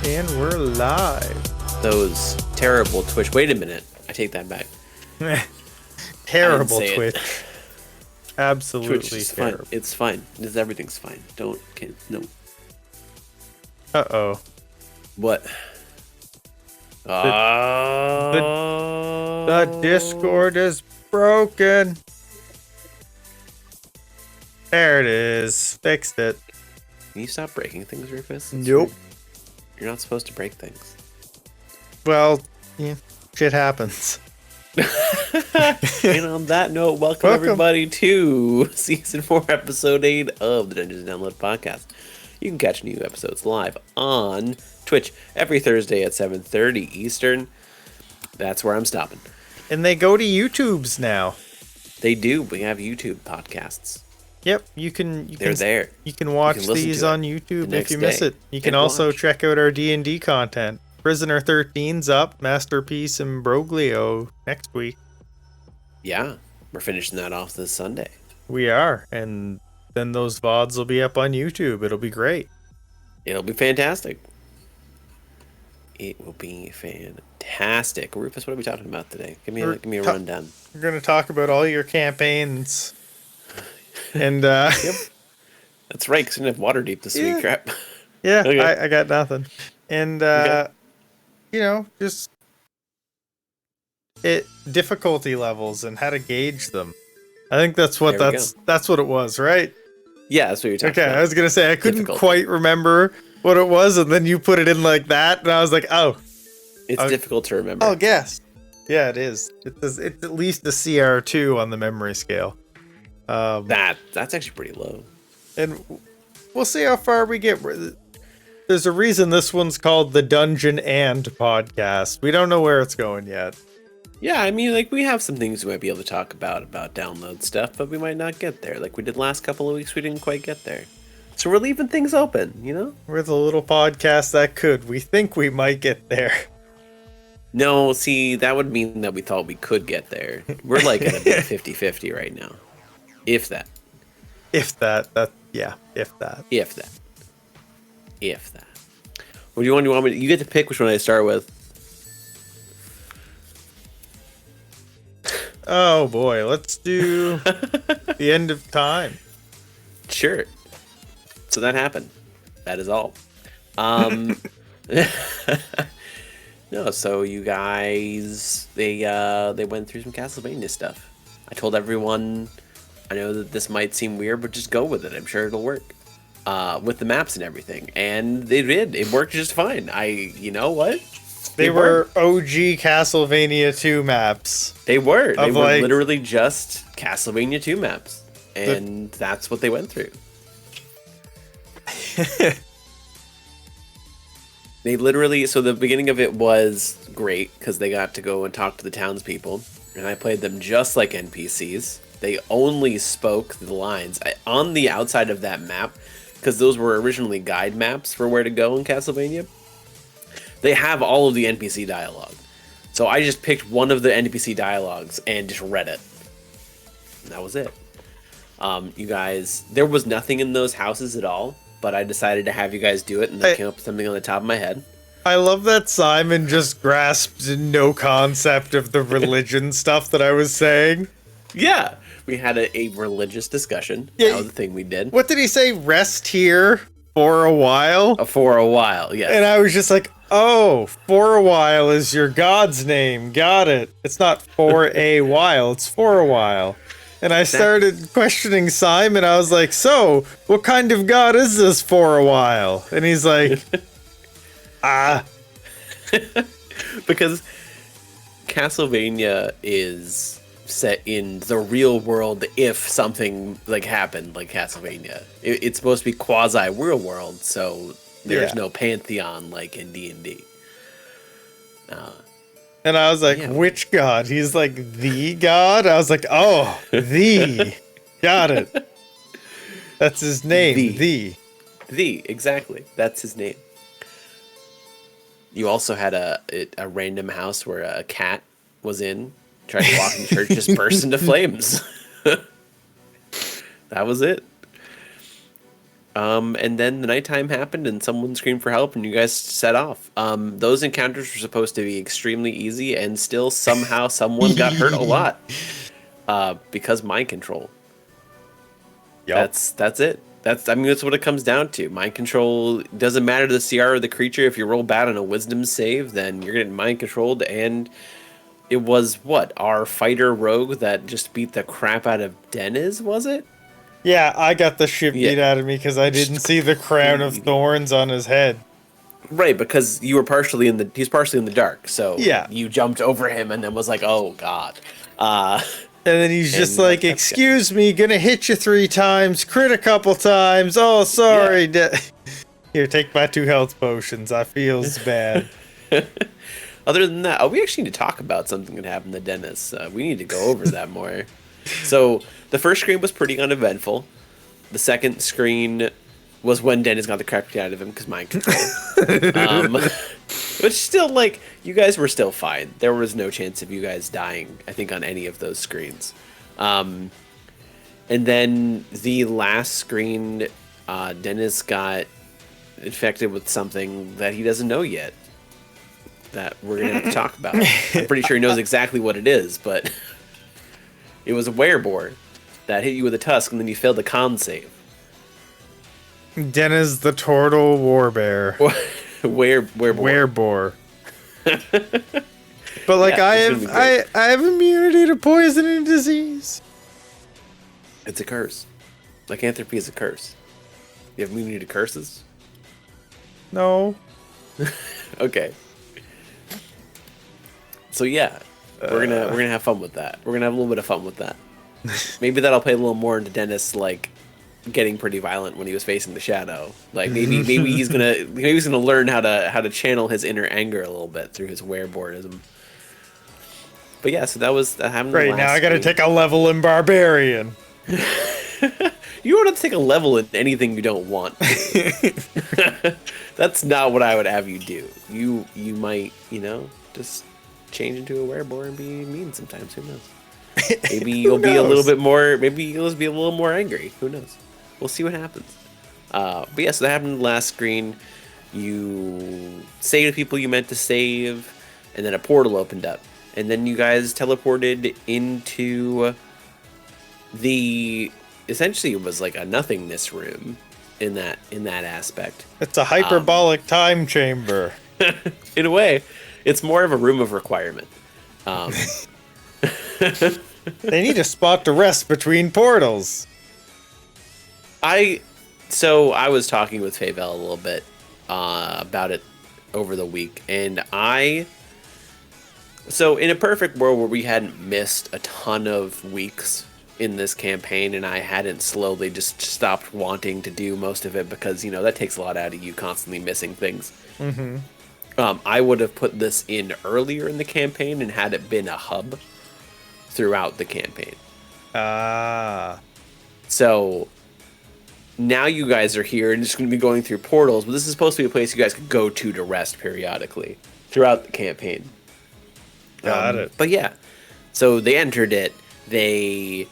And we're live. Those terrible Twitch. Wait a minute. I take that back. Terrible Twitch. Absolutely Twitch is terrible. fine. It's fine. Everything's fine. No. Uh-oh. What? The Discord is broken. There it is. Fixed it. Can you stop breaking things, Rufus? Nope. You're not supposed to break things. Well, yeah, shit happens. And on that note, welcome everybody to Season 4, Episode 8 of the Dungeons & Download Podcast. You can catch new episodes live on Twitch every Thursday at 7:30 Eastern. That's where I'm stopping. And they go to YouTube's now. They do. We have YouTube podcasts. Yep, you can. They're there. You can watch these on YouTube if you miss it. You can also check out our D&D content. Prisoner 13's up, Masterpiece and Broglio next week. Yeah, we're finishing that off this Sunday. We are, and then those VODs will be up on YouTube. It'll be great. It'll be fantastic. It will be fantastic. Rufus, what are we talking about today? Give me a rundown. We're going to talk about all your campaigns. And Yep. That's right, because we didn't have Waterdeep this week, crap. Yeah, okay. I got nothing. And Okay. just difficulty levels and how to gauge them. I think that's what it was, right? Yeah, that's what you're talking about. Okay, I was gonna say I couldn't quite remember what it was, and then you put it in like that, and I was like, oh. It's difficult to remember. Oh, guess. Yeah, it is. It's at least a CR2 on the memory scale. That's actually pretty low. And we'll see how far we get. There's a reason this one's called the Dungeon and Podcast. We don't know where it's going yet. Yeah, I mean, like, we have some things we might be able to talk about download stuff, but we might not get there. Like we did last couple of weeks, we didn't quite get there. So we're leaving things open, you know? We're the little podcast that could. We think we might get there. No, see, that would mean that we thought we could get there. We're like at about 50-50 right now. If that. If that. What do you want me to, you get to pick which one I start with. Oh boy, let's do the end of time. Sure. So that happened. That is all. No, so you guys, they went through some Castlevania stuff. I told everyone, I know that this might seem weird, but just go with it. I'm sure it'll work. With the maps and everything. And they did. It worked just fine. You know what? They were OG Castlevania 2 maps. They were. They were literally just Castlevania 2 maps. And that's what they went through. They literally, so the beginning of it was great because they got to go and talk to the townspeople, and I played them just like NPCs. They only spoke the lines on the outside of that map because those were originally guide maps for where to go in Castlevania. They have all of the NPC dialogue, so I just picked one of the NPC dialogues and just read it. And that was it. You guys, there was nothing in those houses at all. But I decided to have you guys do it, and I came up with something on the top of my head. I love that Simon just grasped no concept of the religion stuff that I was saying. Yeah, we had a religious discussion. Yeah, that was the thing we did. What did he say? Rest here for a while? For a while, yes. And I was just like, oh, for a while is your god's name. Got it. It's not for a while, it's for a while. And I started questioning Simon. I was like, so, what kind of god is this for a while? And he's like, Because Castlevania is set in the real world if something like happened like Castlevania. It's supposed to be quasi real world, so there's no pantheon like in D&D. And I was like, which god? He's like, the god? I was like, oh, the. Got it. That's his name, the. The, exactly. That's his name. You also had a random house where a cat was in, tried to walk in church, just burst into flames. That was it. And then the nighttime happened and someone screamed for help and you guys set off. Those encounters were supposed to be extremely easy and still somehow someone got hurt a lot. Because mind control. Yep. That's it. That's what it comes down to. Mind control doesn't matter to the CR or the creature. If you roll bad on a wisdom save, then you're getting mind controlled. And it was our fighter rogue that just beat the crap out of Dennis, was it? Yeah, I got the shit beat out of me because I didn't see the crown of thorns on his head. Right, because he's partially in the dark, so you jumped over him and then was like, oh god. And then he's just like, excuse me, gonna hit you 3 times, crit a couple times, oh sorry. Yeah. Here, take my 2 health potions, I feels bad. Other than that, we actually need to talk about something that happened to Dennis. We need to go over that more. So, the first screen was pretty uneventful. The second screen was when Dennis got the crap out of him because mind control. Which still, like, you guys were still fine. There was no chance of you guys dying, I think, on any of those screens. And then the last screen, Dennis got infected with something that he doesn't know yet. that we're gonna have to talk about. I'm pretty sure he knows exactly what it is, but it was a wereboar that hit you with a tusk, and then you failed the con save. Dennis the turtle warbear. Wereboar. But like Yeah, I it's gonna be great. I have immunity to poison and disease. It's a curse. Lycanthropy is a curse. You have immunity to curses? No. Okay. So yeah, we're gonna have fun with that. We're gonna have a little bit of fun with that. Maybe that'll play a little more into Dennis like getting pretty violent when he was facing the shadow. Like maybe he's gonna learn how to channel his inner anger a little bit through his wereboardism. But yeah, so that happened. Great, now I gotta take a level in barbarian. You don't have to take a level in anything you don't want to. That's not what I would have you do. You might, just change into a wereboar and be mean sometimes. Who knows? Maybe you'll be a little bit more. Maybe you'll just be a little more angry. Who knows? We'll see what happens. But yeah, so that happened in the last screen. You saved the people you meant to save, and then a portal opened up, and then you guys teleported into the. Essentially, it was like a nothingness room in that aspect. It's a hyperbolic time chamber. In a way, it's more of a room of requirement. They need a spot to rest between portals. I was talking with Favel a little bit about it over the week, and so in a perfect world where we hadn't missed a ton of weeks in this campaign, and I hadn't slowly just stopped wanting to do most of it because that takes a lot out of you constantly missing things. Mm-hmm. I would have put this in earlier in the campaign and had it been a hub throughout the campaign. So now you guys are here and just going to be going through portals, but this is supposed to be a place you guys could go to rest periodically throughout the campaign. Got it. But yeah, so they entered it. They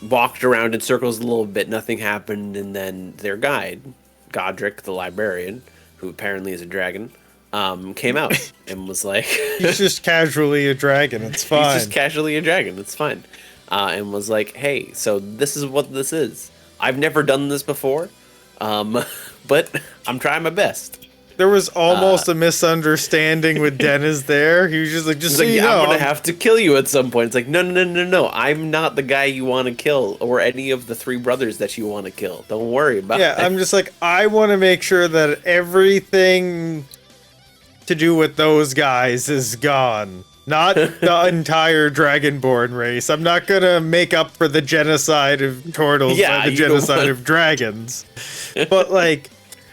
walked around in circles a little bit. Nothing happened, and then their guide, Godric, the librarian, who apparently is a dragon, came out and was like, He's just casually a dragon. It's fine. He's just casually a dragon. It's fine. And was like, hey, so this is what this is. I've never done this before, but I'm trying my best. There was almost a misunderstanding with Dennis there. He was just like, He's like, yeah, I'm going to have to kill you at some point. It's like, no. I'm not the guy you want to kill or any of the three brothers that you want to kill. Don't worry about it. Yeah, I'm just like, I want to make sure that everything to do with those guys is gone. Not the entire Dragonborn race. I'm not going to make up for the genocide of turtles by the genocide of dragons. But, like,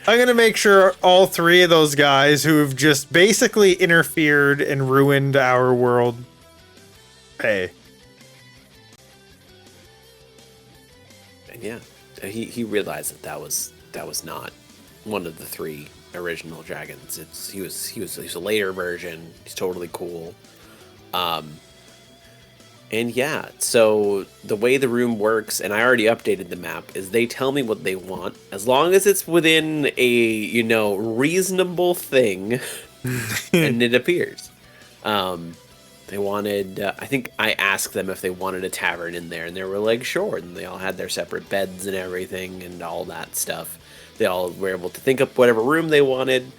I'm going to make sure all three of those guys who have just basically interfered and ruined our world pay. And yeah, he realized that was not one of the three original dragons. He's a later version. He's totally cool. And yeah, so the way the room works, and I already updated the map, is they tell me what they want. As long as it's within a, reasonable thing, and it appears. They wanted, I think I asked them if they wanted a tavern in there, and they were like, sure. And they all had their separate beds and everything and all that stuff. They all were able to think up whatever room they wanted.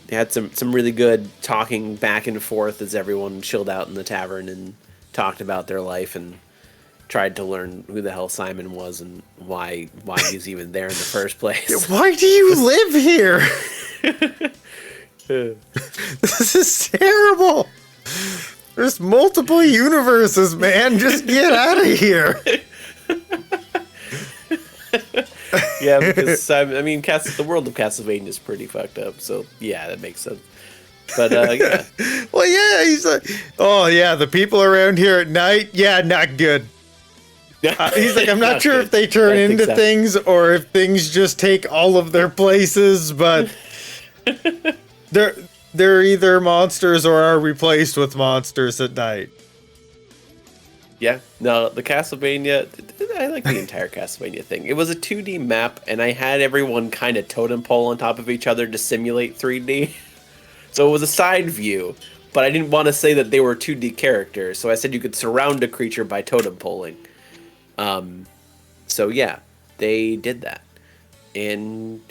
They had some really good talking back and forth as everyone chilled out in the tavern and talked about their life and tried to learn who the hell Simon was and why he's even there in the first place. Why do you live here? This is terrible. There's multiple universes, man. Just get out of here. Yeah, because the world of Castlevania is pretty fucked up. So yeah, that makes sense. But yeah. Well, yeah, he's like, oh yeah, the people around here at night, yeah, not good. He's like, I'm not sure if they turn into things or if things just take all of their places, but they're either monsters or are replaced with monsters at night. Yeah, no, the Castlevania, I like the entire Castlevania thing. It was a 2D map, and I had everyone kind of totem pole on top of each other to simulate 3D. So it was a side view, but I didn't want to say that they were 2D characters, so I said you could surround a creature by totem poling. So yeah, they did that. And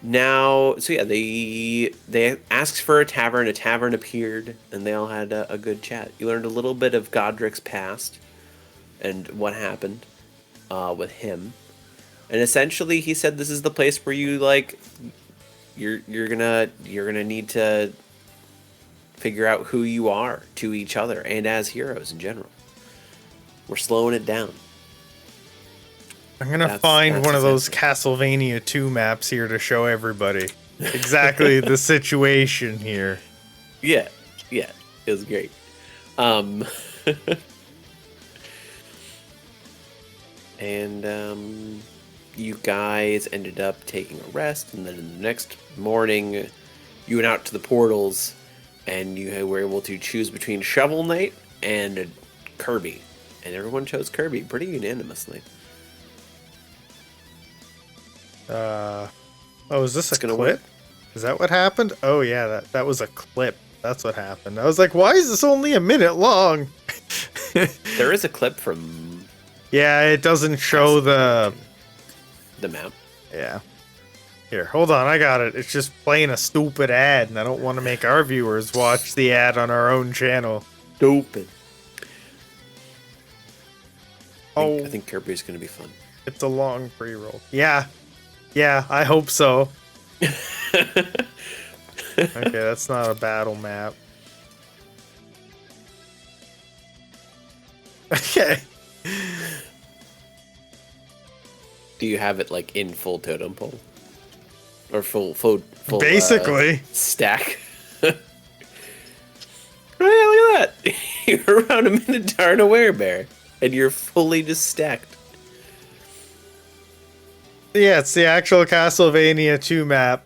now, so yeah, they asked for a tavern appeared, and they all had a good chat. You learned a little bit of Godric's past and what happened with him. And essentially he said this is the place where you like you're gonna need to figure out who you are to each other and as heroes in general. We're slowing it down. I'm gonna find one of those Castlevania 2 maps here to show everybody exactly the situation here. Yeah, it was great. And you guys ended up taking a rest, and then in the next morning, you went out to the portals, and you were able to choose between Shovel Knight and Kirby, and everyone chose Kirby pretty unanimously. Oh, is this a clip? Work? Is that what happened? Oh yeah, that was a clip. That's what happened. I was like, why is this only a minute long? There is a clip from... Yeah, it doesn't show the map. Yeah. Here, hold on, I got it. It's just playing a stupid ad, and I don't want to make our viewers watch the ad on our own channel. Stupid. I think Kirby's gonna be fun. It's a long pre-roll. Yeah, I hope so. Okay, that's not a battle map. Okay. Do you have it like in full totem pole? Or full basically stack? Oh yeah, look at that! You're around a Minotaur and a Werebear, and you're fully just stacked. Yeah, it's the actual Castlevania 2 map.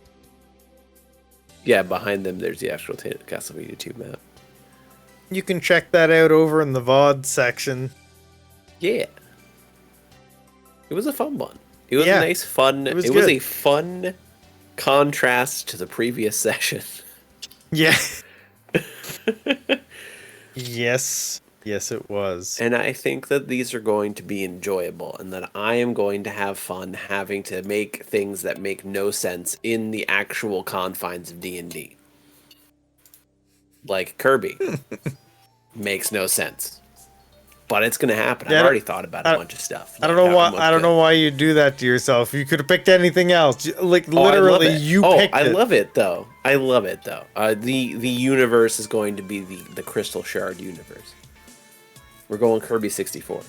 Yeah, behind them there's the actual Castlevania 2 map. You can check that out over in the VOD section. Yeah. It was a fun one. It was a nice, fun... It was a fun contrast to the previous session. Yeah. Yes, it was. And I think that these are going to be enjoyable, and that I am going to have fun having to make things that make no sense in the actual confines of D&D. Like Kirby. Makes no sense. But it's gonna happen. Yeah, I've already thought about a bunch of stuff. I don't know why. I don't know why you do that to yourself. You could have picked anything else. Like literally, you picked it. I love it though. The universe is going to be the Crystal Shard universe. We're going Kirby 64.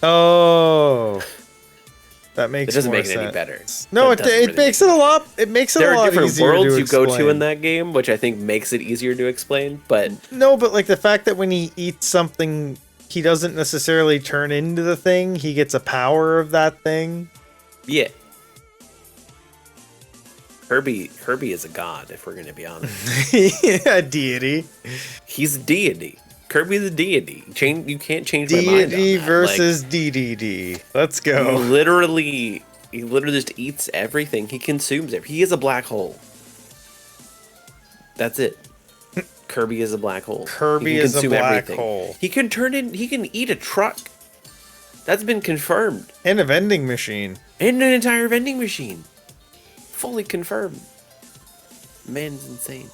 Oh, that makes. It doesn't more make it sense. any better. No, it makes it a lot. It makes it a lot easier to explain. There are different worlds you go to in that game, which I think makes it easier to explain. But no, but like the fact that when he eats something, he doesn't necessarily turn into the thing. He gets a power of that thing. Yeah. Kirby is a god, if we're going to be honest. A deity. He's a deity. Kirby's a deity. You can't change my mind on that. Deity versus DDD. Let's go. He literally just eats everything. He consumes it. He is a black hole. That's it. Kirby is a black hole. Kirby is a black hole. He can eat a truck. That's been confirmed. And a vending machine. And an entire vending machine. Fully confirmed. Man's insane.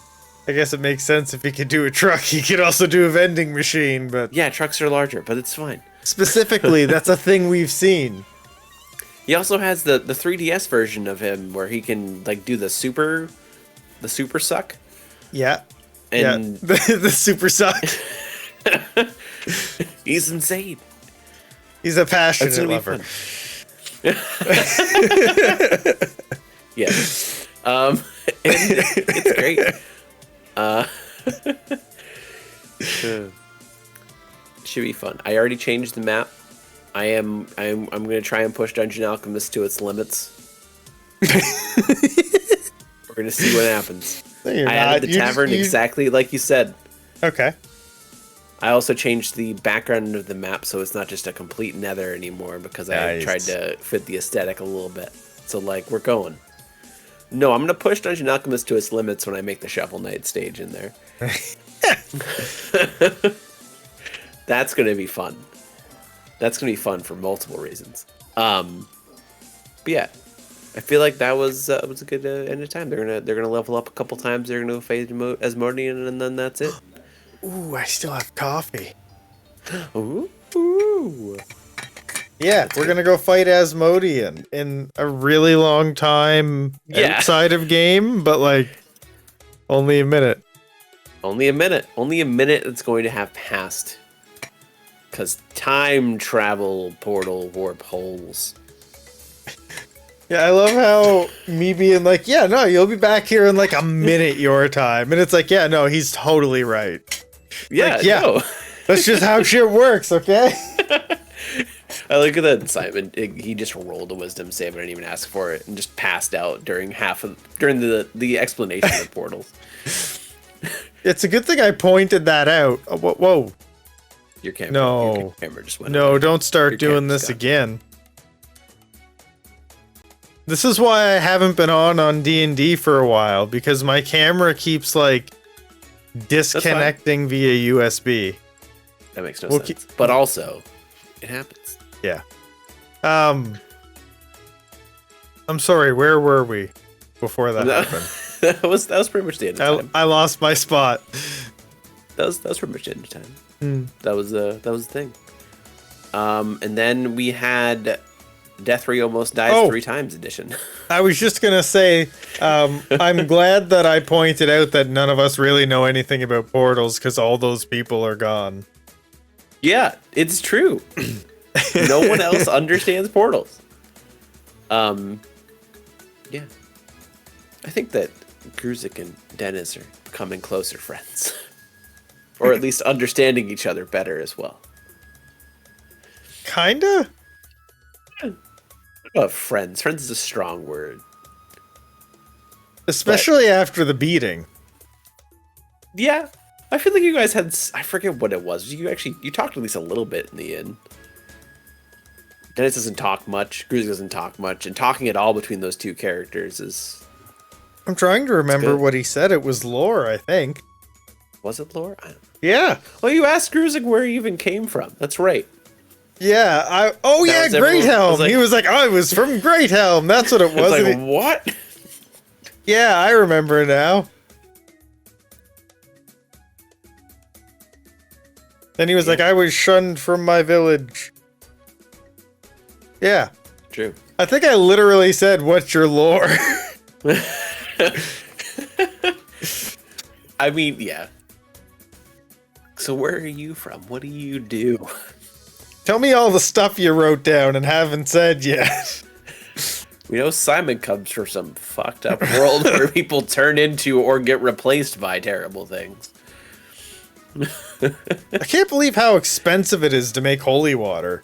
I guess it makes sense if he could do a truck, he could also do a vending machine, but... Yeah, trucks are larger, but it's fine. Specifically, that's a thing we've seen. He also has the 3DS version of him where he can, like, do the super suck. Yeah. And the super suck. He's insane. He's a passionate lover. Yeah. And it's great. Should be fun. I already changed the map. I'm gonna try and push Dungeon Alchemist to its limits. We're gonna see what happens. No, I added the tavern exactly like you said. Okay. I also changed the background of the map so it's not just a complete nether anymore because I tried to fit the aesthetic a little bit. So like we're going. No, I'm gonna push Dungeon Alchemist to its limits when I make the Shovel Knight stage in there. That's gonna be fun. That's gonna be fun for multiple reasons. But yeah, I feel like that was a good end of time. They're gonna level up a couple times. They're gonna go fade Asmodean, and then that's it. Ooh, I still have coffee. Ooh. Yeah, we're gonna go fight Asmodean in a really long time outside of game, but like only a minute. Only a minute. Only a minute that's going to have passed. Because time travel portal warp holes. Yeah, I love how me being like, yeah, no, you'll be back here in like a minute your time. And it's like, yeah, no, he's totally right. Yeah, like, yeah. No. That's just how shit works, okay? I look at that Simon. He just rolled a wisdom save and didn't even ask for it, and just passed out during the explanation of portals. It's a good thing I pointed that out. Oh, whoa. Your camera. No. Your camera just went. No, away. don't start doing this again. This is why I haven't been on D&D for a while, because my camera keeps like disconnecting via USB. That makes no sense. But also, it happens. Yeah. I'm sorry, where were we before that happened? that was pretty much the end of time. I lost my spot. That was pretty much the end of time. That was the thing. And then we had Death Ray Almost Dies 3 Times edition. I was just gonna say, I'm glad that I pointed out that none of us really know anything about portals because all those people are gone. Yeah, it's true. No one else understands portals. Yeah. I think that Gruzik and Dennis are becoming closer friends. Or at least understanding each other better as well. Kinda? Friends. Friends is a strong word. Especially after the beating. Yeah. I feel like you guys had... I forget what it was. You talked at least a little bit in the end. Dennis doesn't talk much. Gruzik doesn't talk much. And talking at all between those two characters is... I'm trying to remember what he said. It was lore, I think. Was it lore? Yeah. Well, you asked Gruzik where he even came from. That's right. Yeah. Great Helm. Like, he was like, I was from Great Helm. That's what it was. Like, what? Yeah, I remember now. Then he was like, I was shunned from my village. Yeah. True. I think I literally said, what's your lore? I mean, yeah. So where are you from? What do you do? Tell me all the stuff you wrote down and haven't said yet. We know Simon comes from some fucked up world where people turn into or get replaced by terrible things. I can't believe how expensive it is to make holy water.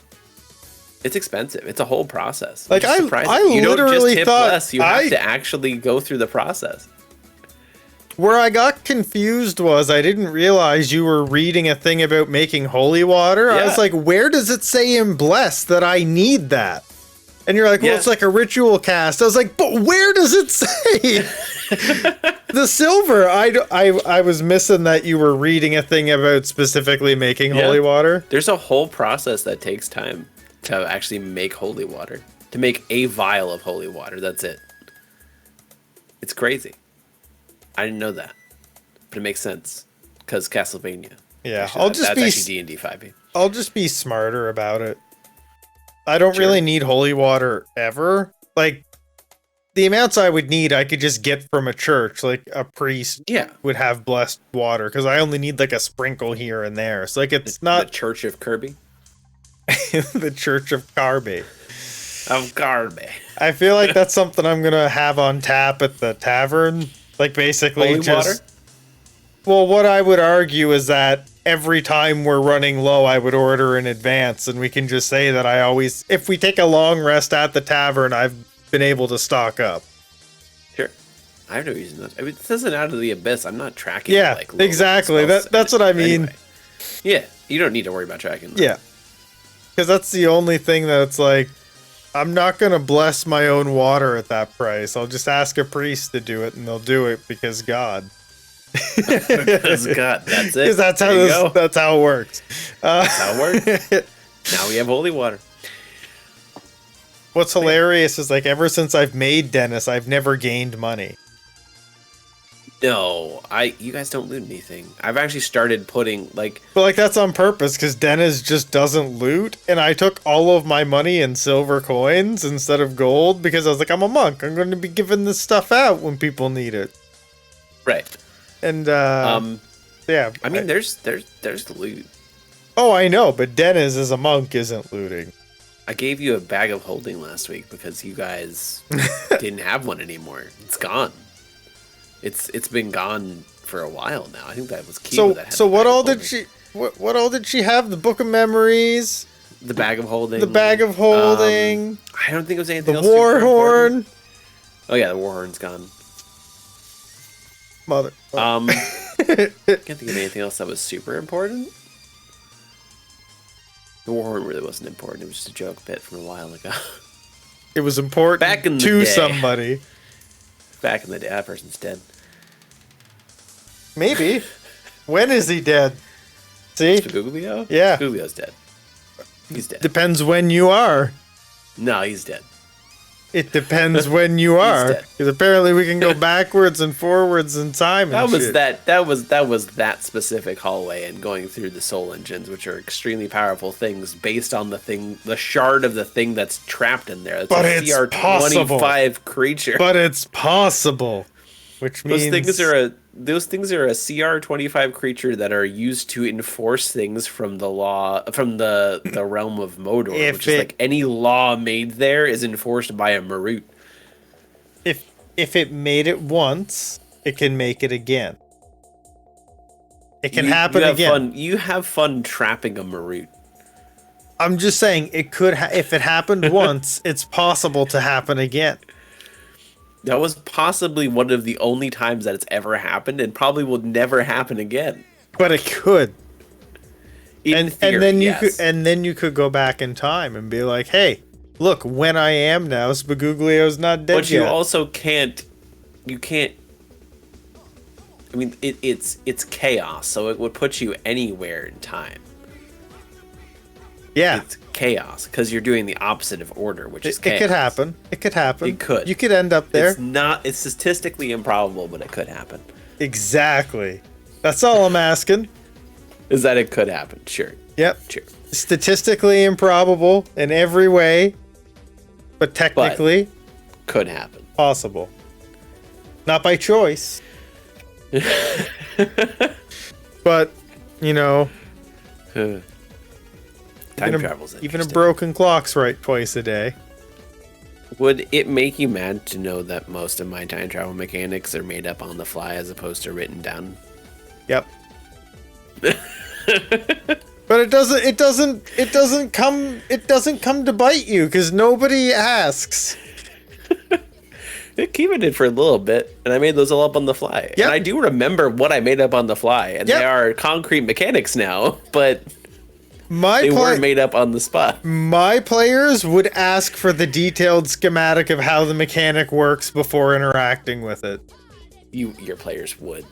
It's expensive. It's a whole process. Like I you don't just literally hit thought bless. You have to actually go through the process. Where I got confused was I didn't realize you were reading a thing about making holy water. Yeah. I was like, where does it say in Bless that I need that? And you're like, well, it's like a ritual cast. I was like, but where does it say? The silver. I was missing that you were reading a thing about specifically making holy water. There's a whole process that takes time to actually make holy water. To make a vial of holy water. That's it. It's crazy. I didn't know that, but it makes sense because Castlevania. Yeah, that's actually D&D 5e. I'll just be smarter about it. I don't really need holy water ever. Like the amounts I would need, I could just get from a church. Like a priest, would have blessed water because I only need like a sprinkle here and there. So like it's not the Church of Kirby, the Church of Carby. Of Carby. I feel like that's something I'm gonna have on tap at the tavern. Like basically holy just water? Well, what I would argue is that every time we're running low, I would order in advance, and we can just say that I always, if we take a long rest at the tavern, I've been able to stock up. Sure. I have no reason not. I mean, this isn't Out of the Abyss. I'm not tracking. Yeah, like exactly. That's what I mean. Anyway. Yeah, you don't need to worry about tracking. Yeah. Because that's the only thing that it's like, I'm not gonna bless my own water at that price. I'll just ask a priest to do it, and they'll do it because God. Because God, that's it. Because that's how There you go. that's how it works. That's how it works. Now we have holy water. What's hilarious is like ever since I've made Dennis, I've never gained money. No, you guys don't loot anything. I've actually started putting like But like that's on purpose because Dennis just doesn't loot, and I took all of my money in silver coins instead of gold because I was like, I'm a monk. I'm going to be giving this stuff out when people need it. right. And yeah, I mean, there's loot. Oh, I know, but Dennis as a monk isn't looting. I gave you a bag of holding last week because you guys didn't have one anymore. It's gone. It's been gone for a while now. I think that was key. So what all did she? What all did she have? The Book of Memories, the bag of holding. the bag of holding, I don't think it was anything the else. war super horn. important. Oh yeah, the war horn's gone. Mother. Can't think of anything else that was super important. The war horn really wasn't important. It was just a joke bit from a while ago. It was important Back in the to day. somebody. Back in the day, that person's dead. Maybe. When is he dead? See? Spaguglio? Yeah. Spaguglio's dead. He's dead. Depends when you are. No, he's dead. It depends when you are. dead. Because apparently we can go backwards and forwards in time. That And was shit. that was that specific hallway and going through the soul engines, which are extremely powerful things based on the shard of the thing that's trapped in there. It's But a it's CR-25 creature. But it's possible, which means those things are a CR-25 creature that are used to enforce things from the realm of Mordor, which is like any law made there is enforced by a Marut. if it made it once, it can make it again. It can happen again. You have fun trapping a Marut. I'm just saying it could. If it happened once, it's possible to happen again. That was possibly one of the only times that it's ever happened, and probably will never happen again. But it could. In theory, and then yes. you could go back in time and be like, hey, look, when I am now, Spaguglio's not dead But yet. you also can't. You can't. I mean, it's chaos, so it would put you anywhere in time. Yeah. It's chaos because you're doing the opposite of order, which is chaos. It could happen. It could happen. It could. You could end up there. It's statistically improbable, but it could happen. Exactly. That's all I'm asking. Is that it could happen? Sure. Yep. Sure. Statistically improbable in every way, but technically Could happen. possible. Not by choice. But, you know, Time travel's even a interesting. broken clock's right twice a day. Would it make you mad to know that most of my time travel mechanics are made up on the fly as opposed to written down? Yep. But it doesn't come to bite you because nobody asks. Kiva did for a little bit, and I made those all up on the fly. Yep. And I do remember what I made up on the fly, and Yep. they are concrete mechanics now, but My they weren't made up on the spot. My players would ask for the detailed schematic of how the mechanic works before interacting with it. Your players would.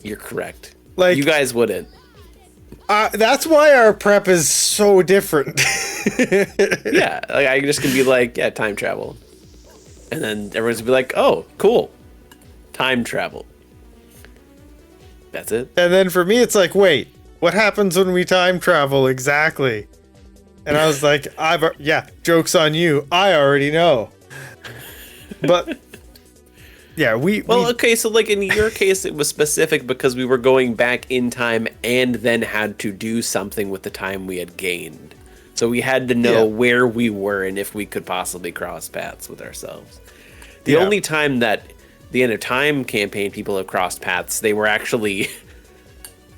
You're correct. Like- you guys wouldn't. That's why our prep is so different. Yeah, like I just can be like, yeah, time travel, and then everyone's gonna be like, oh, cool, time travel. That's it. And then for me, it's like, wait, what happens when we time travel exactly? And I was like, joke's on you. I already know. But yeah, Okay, so like in your case, it was specific because we were going back in time and then had to do something with the time we had gained. So we had to know where we were and if we could possibly cross paths with ourselves. The only time that the End of Time campaign people have crossed paths, they were actually...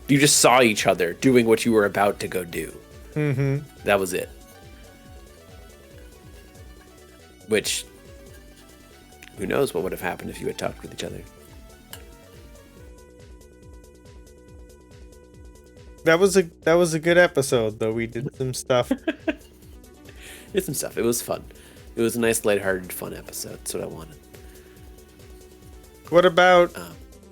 you just saw each other doing what you were about to go do. Mm-hmm. That was it. Which... who knows what would have happened if you had talked with each other. that was a good episode though. We did some stuff. Did some stuff. It was fun. It was a nice, lighthearted, fun episode. That's what I wanted. What about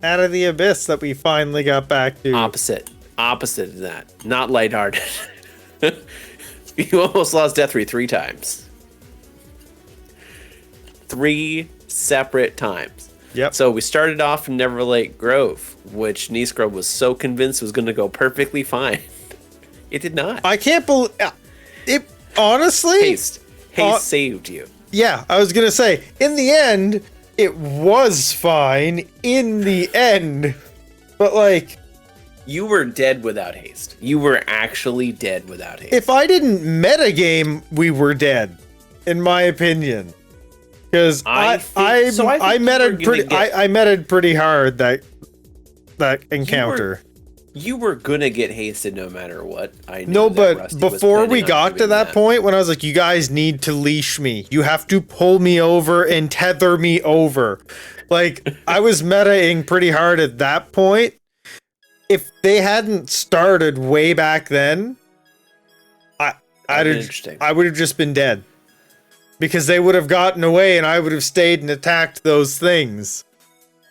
Out of the Abyss that we finally got back to? Opposite of that. Not lighthearted. You almost lost Deathry 3 times. 3 separate times. Yep. So we started off in Neverlake Grove, which Niskro was so convinced was going to go perfectly fine. It did not. I can't believe it. Honestly, Haste saved you. Yeah, I was gonna say, in the end, it was fine. In the end, but like, You were dead without haste. You were actually dead without haste. if I didn't metagame, we were dead, in my opinion. Because I meted pretty hard that encounter. You were gonna get hasted no matter what. I know No, that but Rusty was before we planning on got to doing that point, when I was like, you guys need to leash me. You have to pull me over and tether me over. Like, I was metaing pretty hard at that point. If they hadn't started way back then, I would have just been dead. Because they would have gotten away and I would have stayed and attacked those things.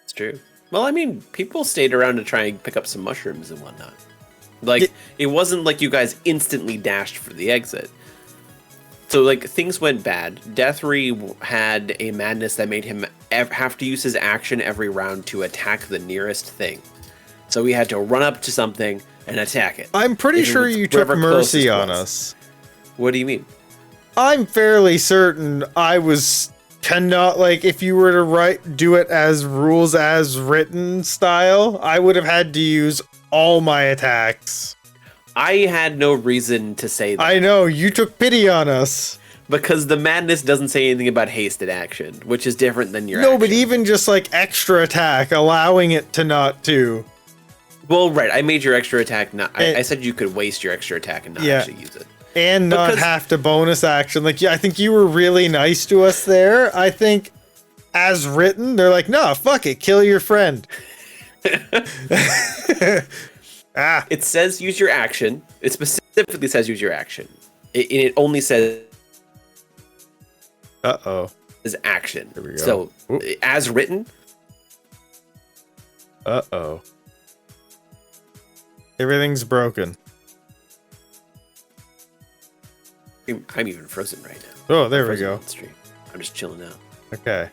It's true. Well, I mean, people stayed around to try and pick up some mushrooms and whatnot. Like, it wasn't like you guys instantly dashed for the exit. So, like, things went bad. Deathry had a madness that made him have to use his action every round to attack the nearest thing. So he had to run up to something and attack it. I'm pretty sure you took mercy on us. What do you mean? I'm fairly certain I cannot, like, if you were to do it as rules as written style, I would have had to use all my attacks. I had no reason to say that. I know, you took pity on us. Because the madness doesn't say anything about hasted action, which is different than your action. But even just, like, extra attack, allowing it to not to. Well, right, I made your extra attack not... I said you could waste your extra attack and not actually use it. And not have to bonus action. Like, I think you were really nice to us there. I think, as written, they're like, no, fuck it, kill your friend. It says use your action. It specifically says use your action. It only says... is action. Here we go. So, as written... Everything's broken. I'm even frozen right now. Oh, there we go. I'm just chilling out. Okay.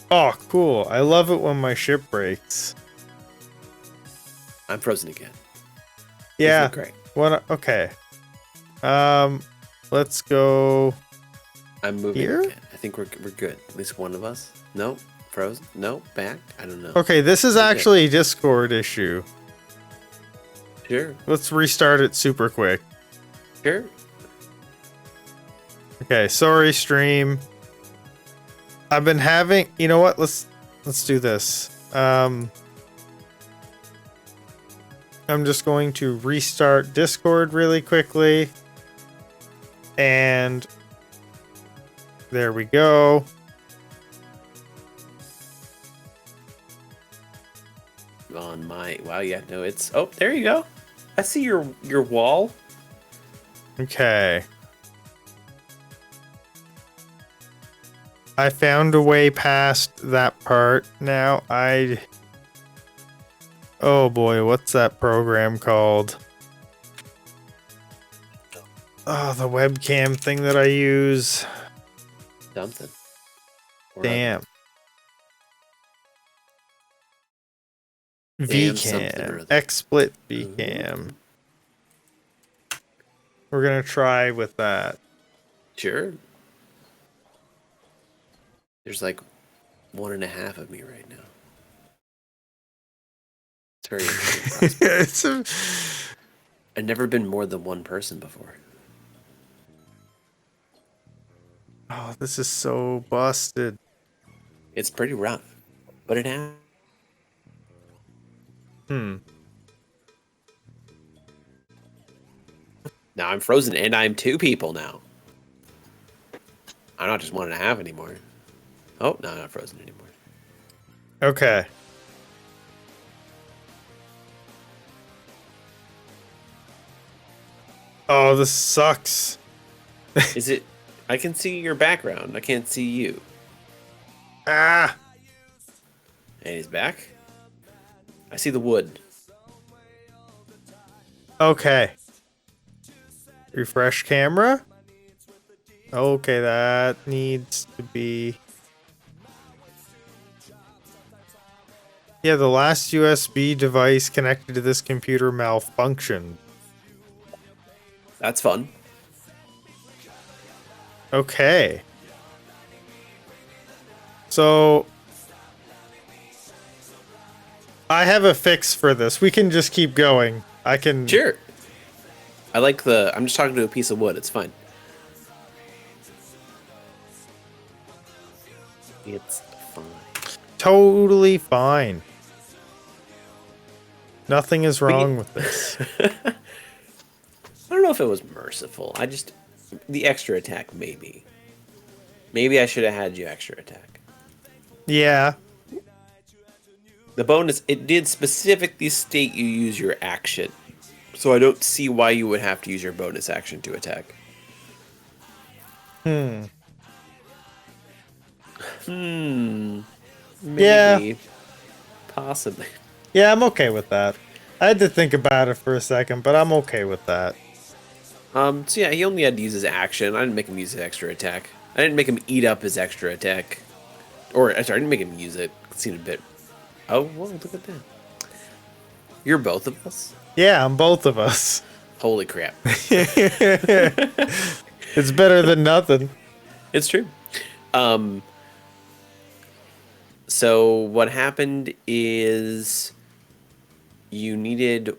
Oh, cool. I love it when my ship breaks. I'm frozen again. Yeah. Great. Okay. Let's go. I'm moving here? again. I think we're good. At least one of us. Nope. Frozen. Nope. Back. I don't know. Okay, this is actually a Discord issue. Sure. Let's restart it super quick. Sure. Okay, sorry stream. I've been having, you know what? Let's do this. I'm just going to restart Discord really quickly. And there we go. On my it's there you go. I see your wall. Okay. I found a way past that part. Now oh boy, what's that program called? Oh, the webcam thing that I use. Something. Damn. VCam. XSplit VCam. We're gonna try with that. Sure. There's like 1.5 of me right now. It's very I've never been more than one person before. Oh, this is so busted. It's pretty rough, but it happens. Now I'm frozen and I'm 2 people now. I'm not just 1.5 anymore. Oh, no, I'm not frozen anymore. Okay. Oh, this sucks. Is it? I can see your background. I can't see you. Ah. And he's back. I see the wood. Okay. Refresh camera. Okay, that needs to be... Yeah, the last USB device connected to this computer malfunctioned. That's fun. Okay. So... I have a fix for this. We can just keep going. I can... Sure. I like the... I'm just talking to a piece of wood. It's fine. It's fine. Totally fine. Nothing is wrong with this. I don't know if it was merciful. I just... The extra attack, maybe. Maybe I should have had you extra attack. Yeah. The bonus, it did specifically state you use your action. So I don't see why you would have to use your bonus action to attack. Maybe. Yeah. Possibly. Yeah, I'm okay with that. I had to think about it for a second, but I'm okay with that. So yeah, he only had to use his action. I didn't make him use his extra attack. I didn't make him eat up his extra attack. Or, sorry, I didn't make him use it. It seemed a bit... Oh, well, look at that. You're both of us? Yeah, I'm both of us. Holy crap. It's better than nothing. It's true. So what happened is you needed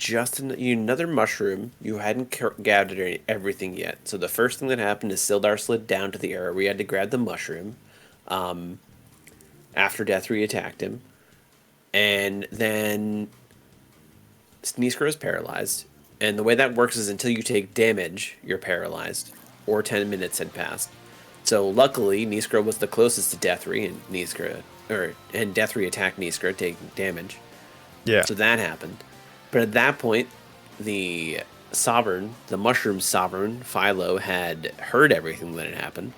another mushroom. You hadn't gathered everything yet. So the first thing that happened is Sildar slid down to the area where you had to grab the mushroom. After Deathry attacked him. And then Niskra is paralyzed. And the way that works is until you take damage, you're paralyzed. Or 10 minutes had passed. So luckily, Niskra was the closest to Deathry, and Deathry attacked Niskra, taking damage. Yeah. So that happened. But at that point, the mushroom sovereign, Philo, had heard everything that had happened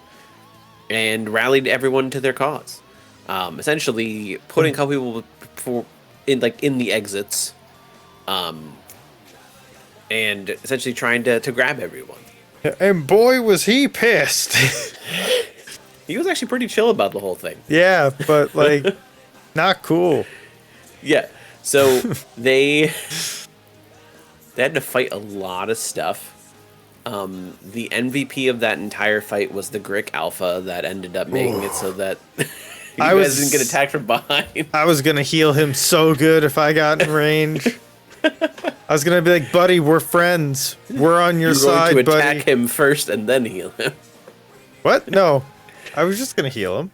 and rallied everyone to their cause. Essentially putting a couple people in the exits, and essentially trying to grab everyone. And boy, was he pissed. He was actually pretty chill about the whole thing. Yeah, but like, not cool. Yeah. So they had to fight a lot of stuff. The MVP of that entire fight was the Grick Alpha that ended up making it so that you guys didn't get attacked from behind. I was gonna heal him so good if I got in range. I was gonna be like, buddy, we're friends. We're on your side, going to buddy. attack him first and then heal him. What? No. I was just gonna heal him.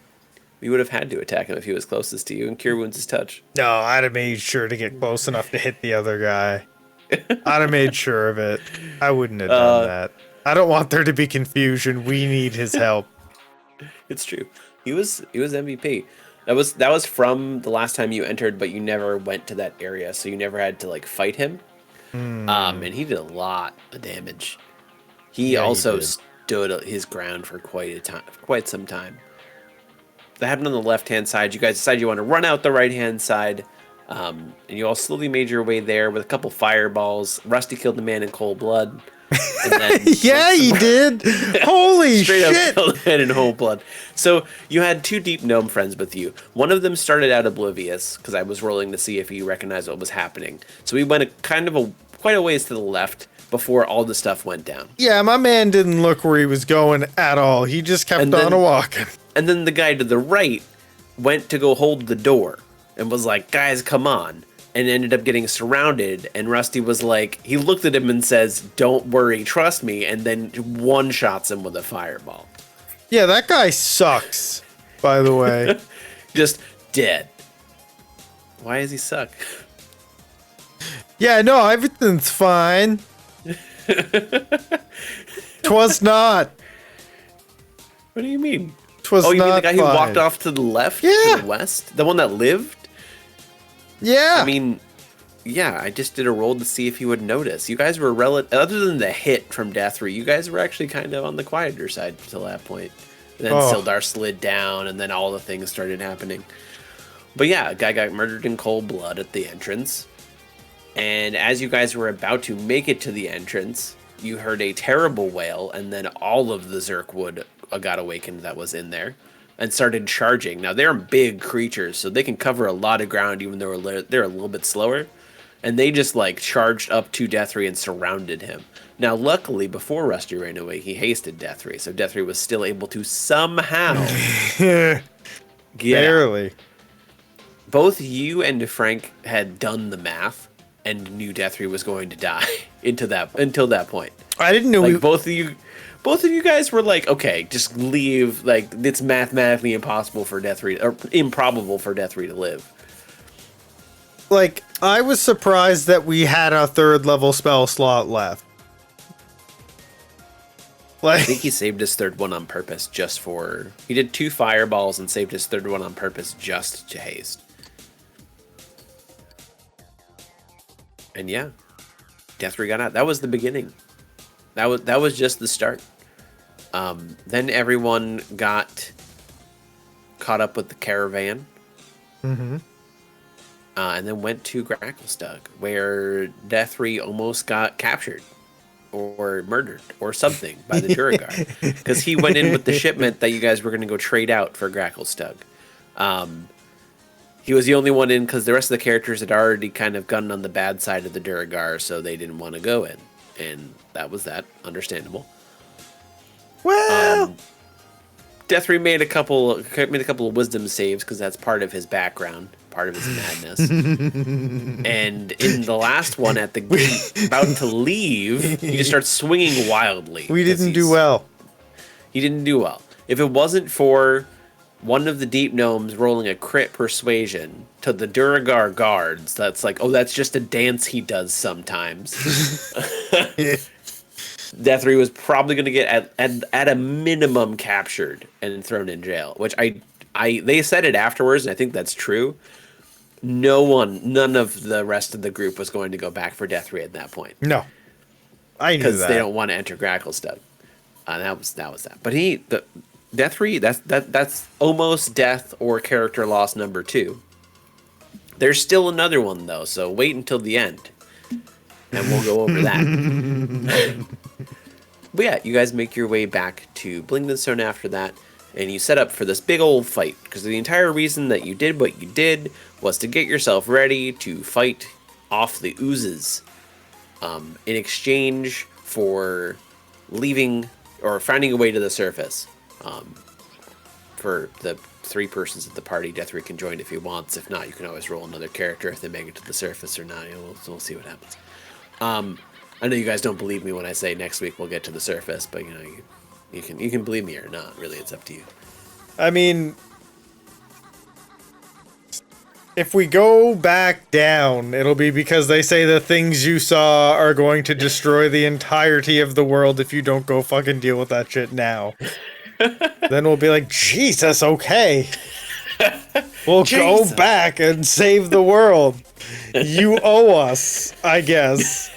You would have had to attack him if he was closest to you, and Cure Wounds is touch. No, I'd have made sure to get close enough to hit the other guy. I'd have made sure of it. I wouldn't have done that. I don't want there to be confusion. We need his help. It's true. He was MVP. That was from the last time you entered, but you never went to that area, so you never had to like fight him. And he did a lot of damage. He also stood his ground for quite some time. That happened on the left-hand side. You guys decided you want to run out the right-hand side, and you all slowly made your way there with a couple fireballs. Rusty killed the man in cold blood. And then Yeah, he did. Holy straight shit. up killed the man in cold blood. So you had two deep gnome friends with you. One of them started out oblivious because I was rolling to see if he recognized what was happening. So we went quite a ways to the left before all the stuff went down. Yeah, my man didn't look where he was going at all. He just kept on walking. And then the guy to the right went to go hold the door and was like, guys, come on. And ended up getting surrounded. And Rusty was like, he looked at him and says, don't worry, trust me. And then one-shots him with a fireball. Yeah, that guy sucks, by the way. Just dead. Why does he suck? Yeah, no, everything's fine. 'Twas not. What do you mean? 'Twas Oh, you mean the not guy who fine. walked off to the left? Yeah. To the west? The one that lived? Yeah. I mean, Yeah, I just did a roll to see if you would notice. You guys were other than the hit from Deathry, you guys were actually kind of on the quieter side until that point. And then Sildar slid down, and then all the things started happening. But yeah, a guy got murdered in cold blood at the entrance. And as you guys were about to make it to the entrance, you heard a terrible wail, and then all of the Zerkwood got awakened that was in there and started charging. Now, they're big creatures, so they can cover a lot of ground even though they're a little bit slower. And they just, like, charged up to Deathry and surrounded him. Now, luckily, before Rusty ran away, he hasted Deathry, so Deathry was still able to somehow get barely out. Both you and Frank had done the math and knew Deathry was going to die until that point. I didn't know like both of you guys were like, okay, just leave. Like, it's mathematically impossible for Deathry, or improbable for Deathry to live. Like, I was surprised that we had a 3rd level spell slot left. Like, I think he saved his 3rd one on purpose just for... He did 2 fireballs and saved his 3rd one on purpose just to haste. And yeah, Deathry got out. That was the beginning. That was just the start. Then everyone got caught up with the caravan. Mm-hmm. And then went to Gracklestug, where Deathry almost got captured or murdered or something by the Duragar. Because he went in with the shipment that you guys were going to go trade out for Gracklestug. He was the only one in because the rest of the characters had already kind of gotten on the bad side of the Duragar, so they didn't want to go in. And that was that. Understandable. Well... Deathry made a couple of wisdom saves because that's part of his background, part of his madness. And in the last one at the gate, about to leave, he just starts swinging wildly. We didn't do well. He didn't do well. If it wasn't for one of the deep gnomes rolling a crit persuasion to the Duragar guards, that's like, oh, that's just a dance he does sometimes. Deathry was probably going to get at a minimum captured and thrown in jail, which they said it afterwards, and I think that's true. None of the rest of the group was going to go back for Deathry at that point. No, I knew that because they don't want to enter Gracklestug. That was that. But Deathry, that's almost death or character loss number 2. There's still another one though, so wait until the end. And we'll go over that. But yeah, you guys make your way back to Blingdenstone after that, and you set up for this big old fight. Because the entire reason that you did what you did was to get yourself ready to fight off the oozes in exchange for leaving or finding a way to the surface. For the 3 persons of the party, Deathry can join if he wants. If not, you can always roll another character if they make it to the surface or not. We'll see what happens. I know you guys don't believe me when I say next week we'll get to the surface, but you can believe me or not. Really, it's up to you. I mean, if we go back down, it'll be because they say the things you saw are going to destroy the entirety of the world if you don't go fucking deal with that shit now. Then we'll be like, Jesus, okay. We'll go back and save the world. You owe us, I guess.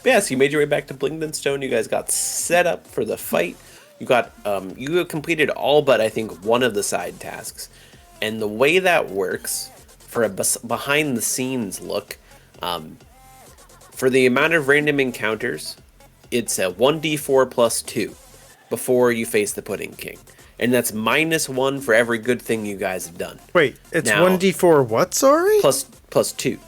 Yeah, so you made your way back to Blingdenstone. You guys got set up for the fight. You got you have completed all but I think one of the side tasks. And the way that works for a behind the scenes look, for the amount of random encounters, it's a 1d4 plus 2 before you face the Pudding King. And that's -1 for every good thing you guys have done. Wait, it's 1d4 what, sorry? Plus 2.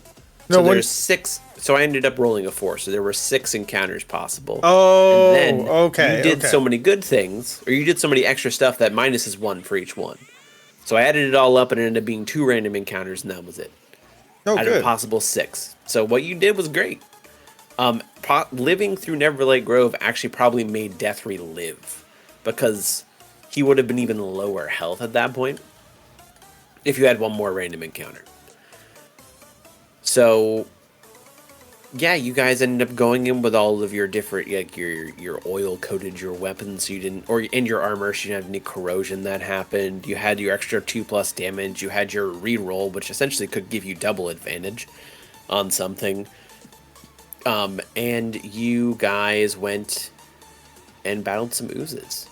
No, so there's 6. So I ended up rolling a 4. So there were 6 encounters possible. Oh, and then okay. You did so many good things, or you did so many extra stuff that -1 for each one. So I added it all up and it ended up being 2 random encounters, and that was it. Oh, out of a possible 6. So what you did was great. Living through Neverlight Grove actually probably made Deathry live, because he would have been even lower health at that point if you had one more random encounter. So yeah, you guys ended up going in with all of your different, like your oil coated your weapons, so you didn't, or in your armor, so you didn't have any corrosion that happened. You had your extra 2+ damage. You had your reroll, which essentially could give you double advantage on something. And you guys went and battled some oozes.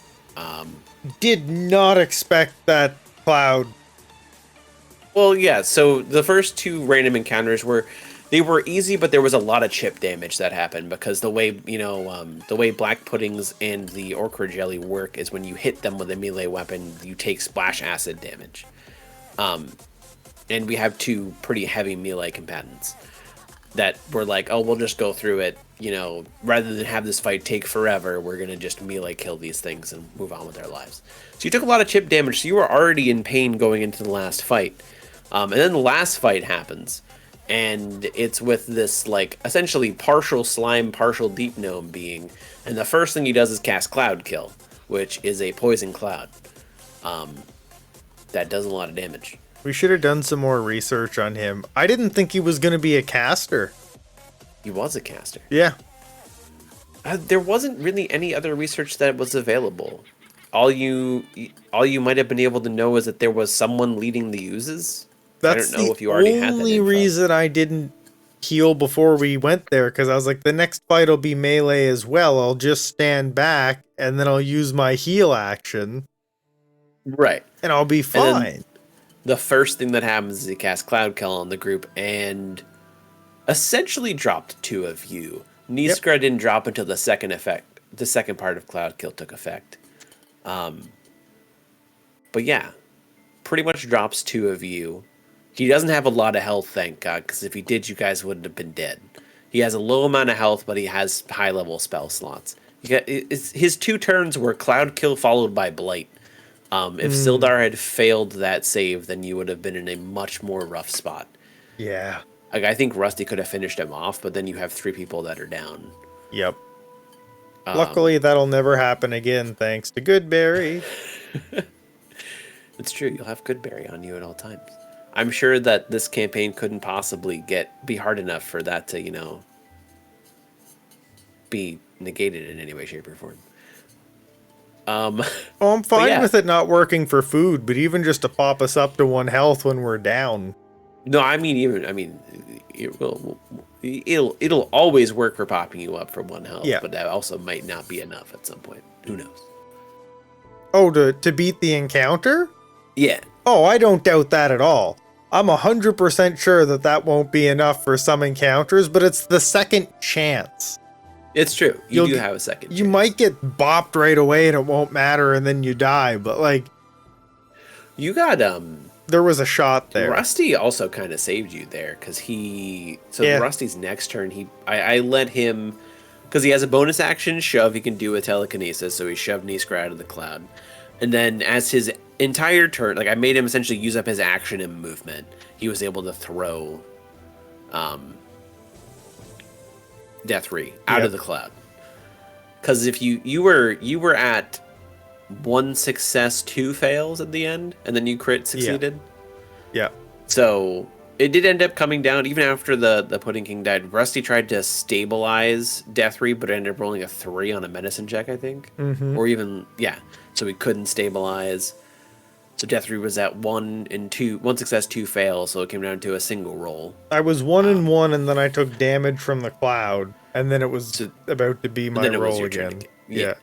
Did not expect that cloud. Well, yeah. So the first two random encounters they were easy, but there was a lot of chip damage that happened because the way the way black puddings and the orchid jelly work is when you hit them with a melee weapon, you take splash acid damage. And we have two pretty heavy melee combatants that were like, oh, we'll just go through it. Rather than have this fight take forever, we're gonna just melee kill these things and move on with our lives. So you took a lot of chip damage, so you were already in pain going into the last fight. And then the last fight happens, and it's with this, like, essentially partial slime, partial deep gnome being, and the first thing he does is cast Cloud Kill, which is a poison cloud that does a lot of damage. We should have done some more research on him. I didn't think he was going to be a caster. He was a caster. Yeah. There wasn't really any other research that was available. All you might have been able to know is that there was someone leading the uses. That's I don't know if you already had that the only info. reason I didn't heal before we went there, because I was like, the next fight will be melee as well. I'll just stand back, and then I'll use my heal action, Right. and I'll be fine. The first thing that happens is he casts Cloud Kill on the group and essentially dropped two of you. Niskra didn't drop until the second part of Cloud Kill took effect. But yeah, pretty much drops two of you. He doesn't have a lot of health, thank God, because if he did, you guys wouldn't have been dead. He has a low amount of health, but he has high-level spell slots. His 2 turns were Cloud Kill followed by Blight. If Sildar had failed that save, then you would have been in a much more rough spot. Yeah. Like, I think Rusty could have finished him off, but then you have 3 people that are down. Yep. Luckily, that'll never happen again, thanks to Goodberry. It's true. You'll have Goodberry on you at all times. I'm sure that this campaign couldn't possibly be hard enough for that to, be negated in any way, shape, or form. Oh, I'm fine with it not working for food, but even just to pop us up to 1 health when we're down. No, it'll always work for popping you up for 1 health, but that also might not be enough at some point. Who knows? Oh, to beat the encounter? Yeah. Oh, I don't doubt that at all. I'm 100% sure that won't be enough for some encounters, but it's the second chance. It's true. You do have a second chance. You might get bopped right away and it won't matter and then you die, but like... You got, there was a shot there. Rusty also kind of saved you there, because Rusty's next turn, I let him... Because he has a bonus action shove he can do with telekinesis, so he shoved Niskra out of the cloud. And then as his entire turn, like, I made him essentially use up his action and movement, he was able to throw Deathry out of the cloud. Because if you were at 1 success, 2 fails at the end, and then you crit succeeded. Yeah. So it did end up coming down, even after the Pudding King died. Rusty tried to stabilize Deathry, but ended up rolling a 3 on a medicine check, I think. Mm-hmm. Or even, so he couldn't stabilize. So Deathry was at 1 success, 2 fails, so it came down to a single roll. I was 1 and 1, and then I took damage from the cloud, and then it was about to be my roll again. Yeah.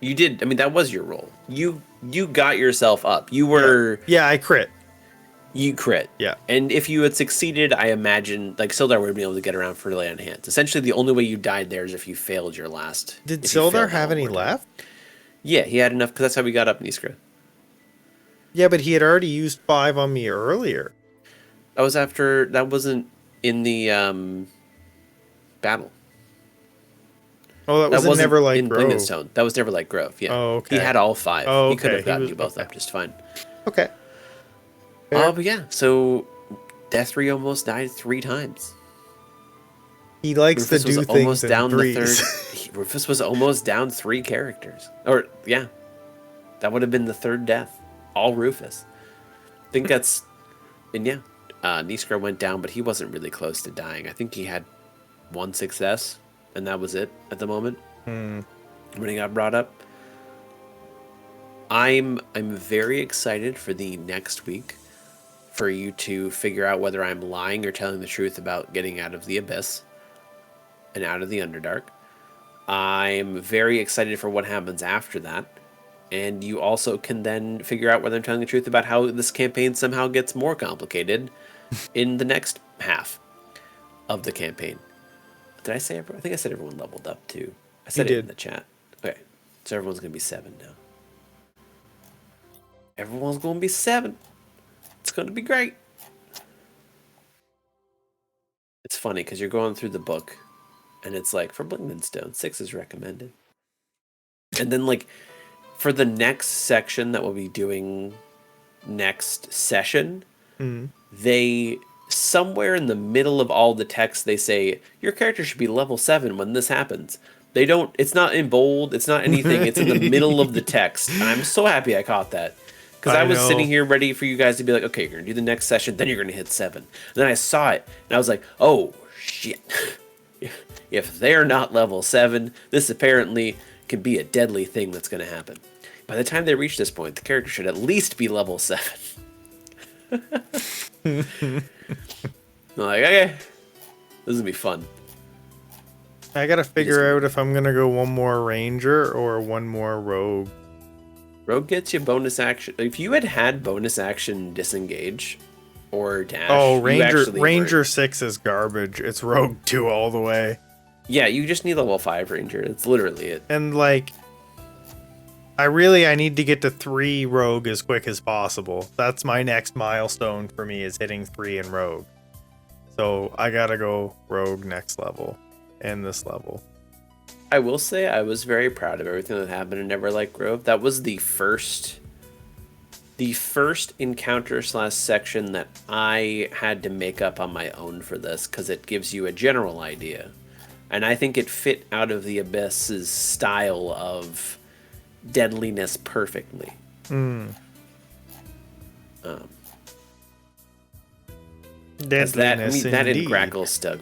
You did, that was your roll. You got yourself up. You were... Yeah, I crit. You crit. Yeah. And if you had succeeded, I imagine, like, Sildar would have been able to get around for Lay on Hands. Essentially, the only way you died there is if you failed your last... Did Sildar have any left? Yeah, he had enough, because that's how we got up Niskra. Yeah, but he had already used 5 on me earlier. That wasn't in the battle. Oh, that was Neverlight Grove. Blingstone. That was Neverlight Grove, yeah. Oh, okay. He had all 5. Oh, okay. He could have gotten you both up just fine. Okay. But yeah, so Deathry almost died 3 times. He likes to do things in threes. Rufus was almost down 3 characters. Or, yeah. That would have been the 3rd death. All Rufus. I think that's... And yeah, Niskra went down, but he wasn't really close to dying. I think he had one success, and that was it at the moment. When it got brought up. I'm very excited for the next week for you to figure out whether I'm lying or telling the truth about getting out of the Abyss and out of the Underdark. I'm very excited for what happens after that. And you also can then figure out whether I'm telling the truth about how this campaign somehow gets more complicated in the next half of the campaign. Did I say everyone? I think I said everyone leveled up too. I said it in the chat. Okay. So everyone's going to be 7 now. Everyone's going to be 7. It's going to be great. It's funny because you're going through the book and it's like, for Blingdenstone, 6 is recommended. And then like for the next section that we'll be doing next session, they, somewhere in the middle of all the text, they say, your character should be level 7 when this happens. They don't, it's not in bold, it's not anything, it's in the middle of the text. And I'm so happy I caught that. Because I was sitting here ready for you guys to be like, okay, you're going to do the next session, then you're going to hit 7. And then I saw it, and I was like, oh, shit. If they're not level 7, this apparently can be a deadly thing that's going to happen. By the time they reach this point, the character should at least be level 7. I'm like, okay, this is going to be fun. I got to figure out if I'm going to go one more ranger or one more rogue. Rogue gets you bonus action. If you had bonus action disengage or dash. Oh, Ranger 6 is garbage. It's Rogue 2 all the way. Yeah, you just need level 5 Ranger. It's literally it. And like, I need to get to 3 Rogue as quick as possible. That's my next milestone for me, is hitting 3 in Rogue. So I gotta go Rogue next level and this level. I will say I was very proud of everything that happened in Neverlight Grove. That was the first encounter / section that I had to make up on my own for this, because it gives you a general idea. And I think it fit out of the Abyss's style of deadliness perfectly. Deadliness, that and Gracklestug.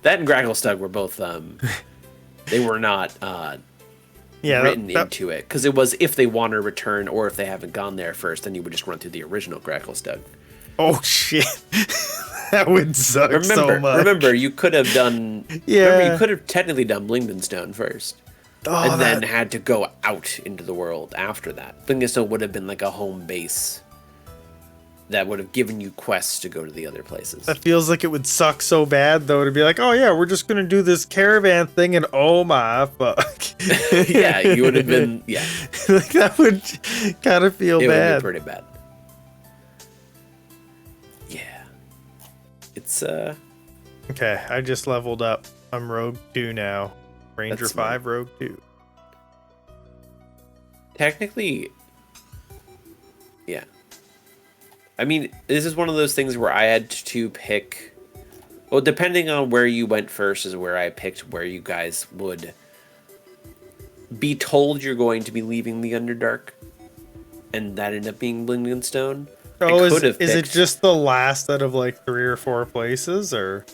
That and Gracklestug were both... they were not written into it, because it was if they want to return or if they haven't gone there first, then you would just run through the original Gracklestug. Oh shit, that would suck so much. Remember, you could have done. Yeah, remember, you could have technically done Blingdenstone first, and then had to go out into the world after that. Blingdenstone would have been like a home base that would have given you quests to go to the other places. That feels like it would suck so bad, though, to be like, oh yeah, we're just gonna do this caravan thing, and oh my fuck. Yeah, you would have been, yeah. Like, that would kind of feel bad. It would be pretty bad. Yeah. It's, Okay, I just leveled up. I'm Rogue 2 now. Ranger 5, Rogue 2. Technically, yeah. I mean, this is one of those things where I had to pick... Well, depending on where you went first is where I picked where you guys would be told you're going to be leaving the Underdark. And that ended up being Blingdenstone. Oh, is it just the last out of like 3 or 4 places, or...?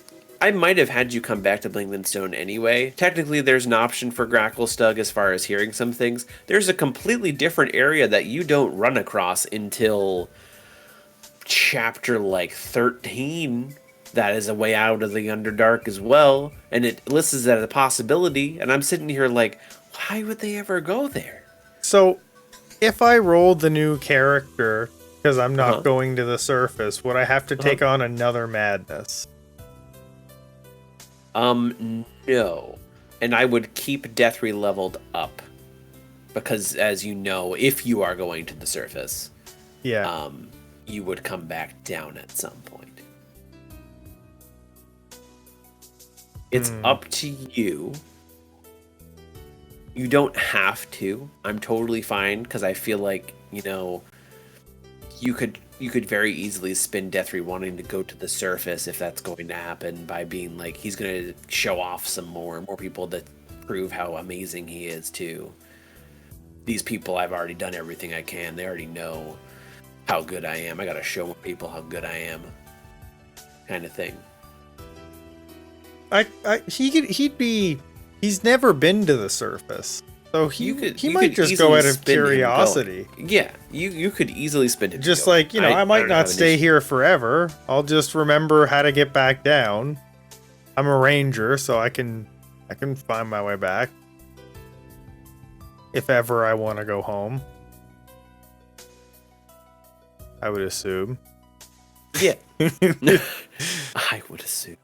I might have had you come back to Blingdenstone anyway. Technically, there's an option for Gracklestug as far as hearing some things. There's a completely different area that you don't run across until... chapter like 13 that is a way out of the Underdark as well, and it lists it as a possibility, and I'm sitting here like, why would they ever go there? So if I rolled the new character because I'm not going to the surface, would I have to take on another madness? No, and I would keep Deathry leveled up, because as you know, if you are going to the surface, you would come back down at some point. It's up to you. You don't have to. I'm totally fine, because I feel like, you know, you could very easily spin Deathry wanting to go to the surface if that's going to happen, by being like, he's going to show off some more people that prove how amazing he is too. These people, I've already done everything I can. They already know how good I am. I gotta show people how good I am, kind of thing. He's never been to the surface. So he might just go out of curiosity. Yeah, you could easily spin him. Just like, I might not stay here forever. I'll just remember how to get back down. I'm a ranger, so I can find my way back. If ever I want to go home. I would assume. Yeah. I would assume.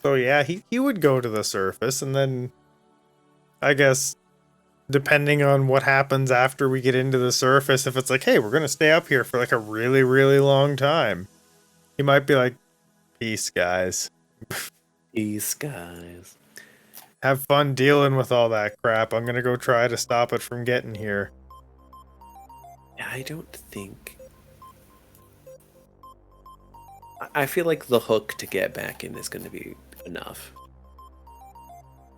So yeah, he would go to the surface, and then I guess depending on what happens after we get into the surface, if it's like, hey, we're gonna stay up here for like a really, really long time, he might be like, peace, guys. Peace, guys. Have fun dealing with all that crap. I'm gonna go try to stop it from getting here. I don't think... I feel like the hook to get back in is going to be enough.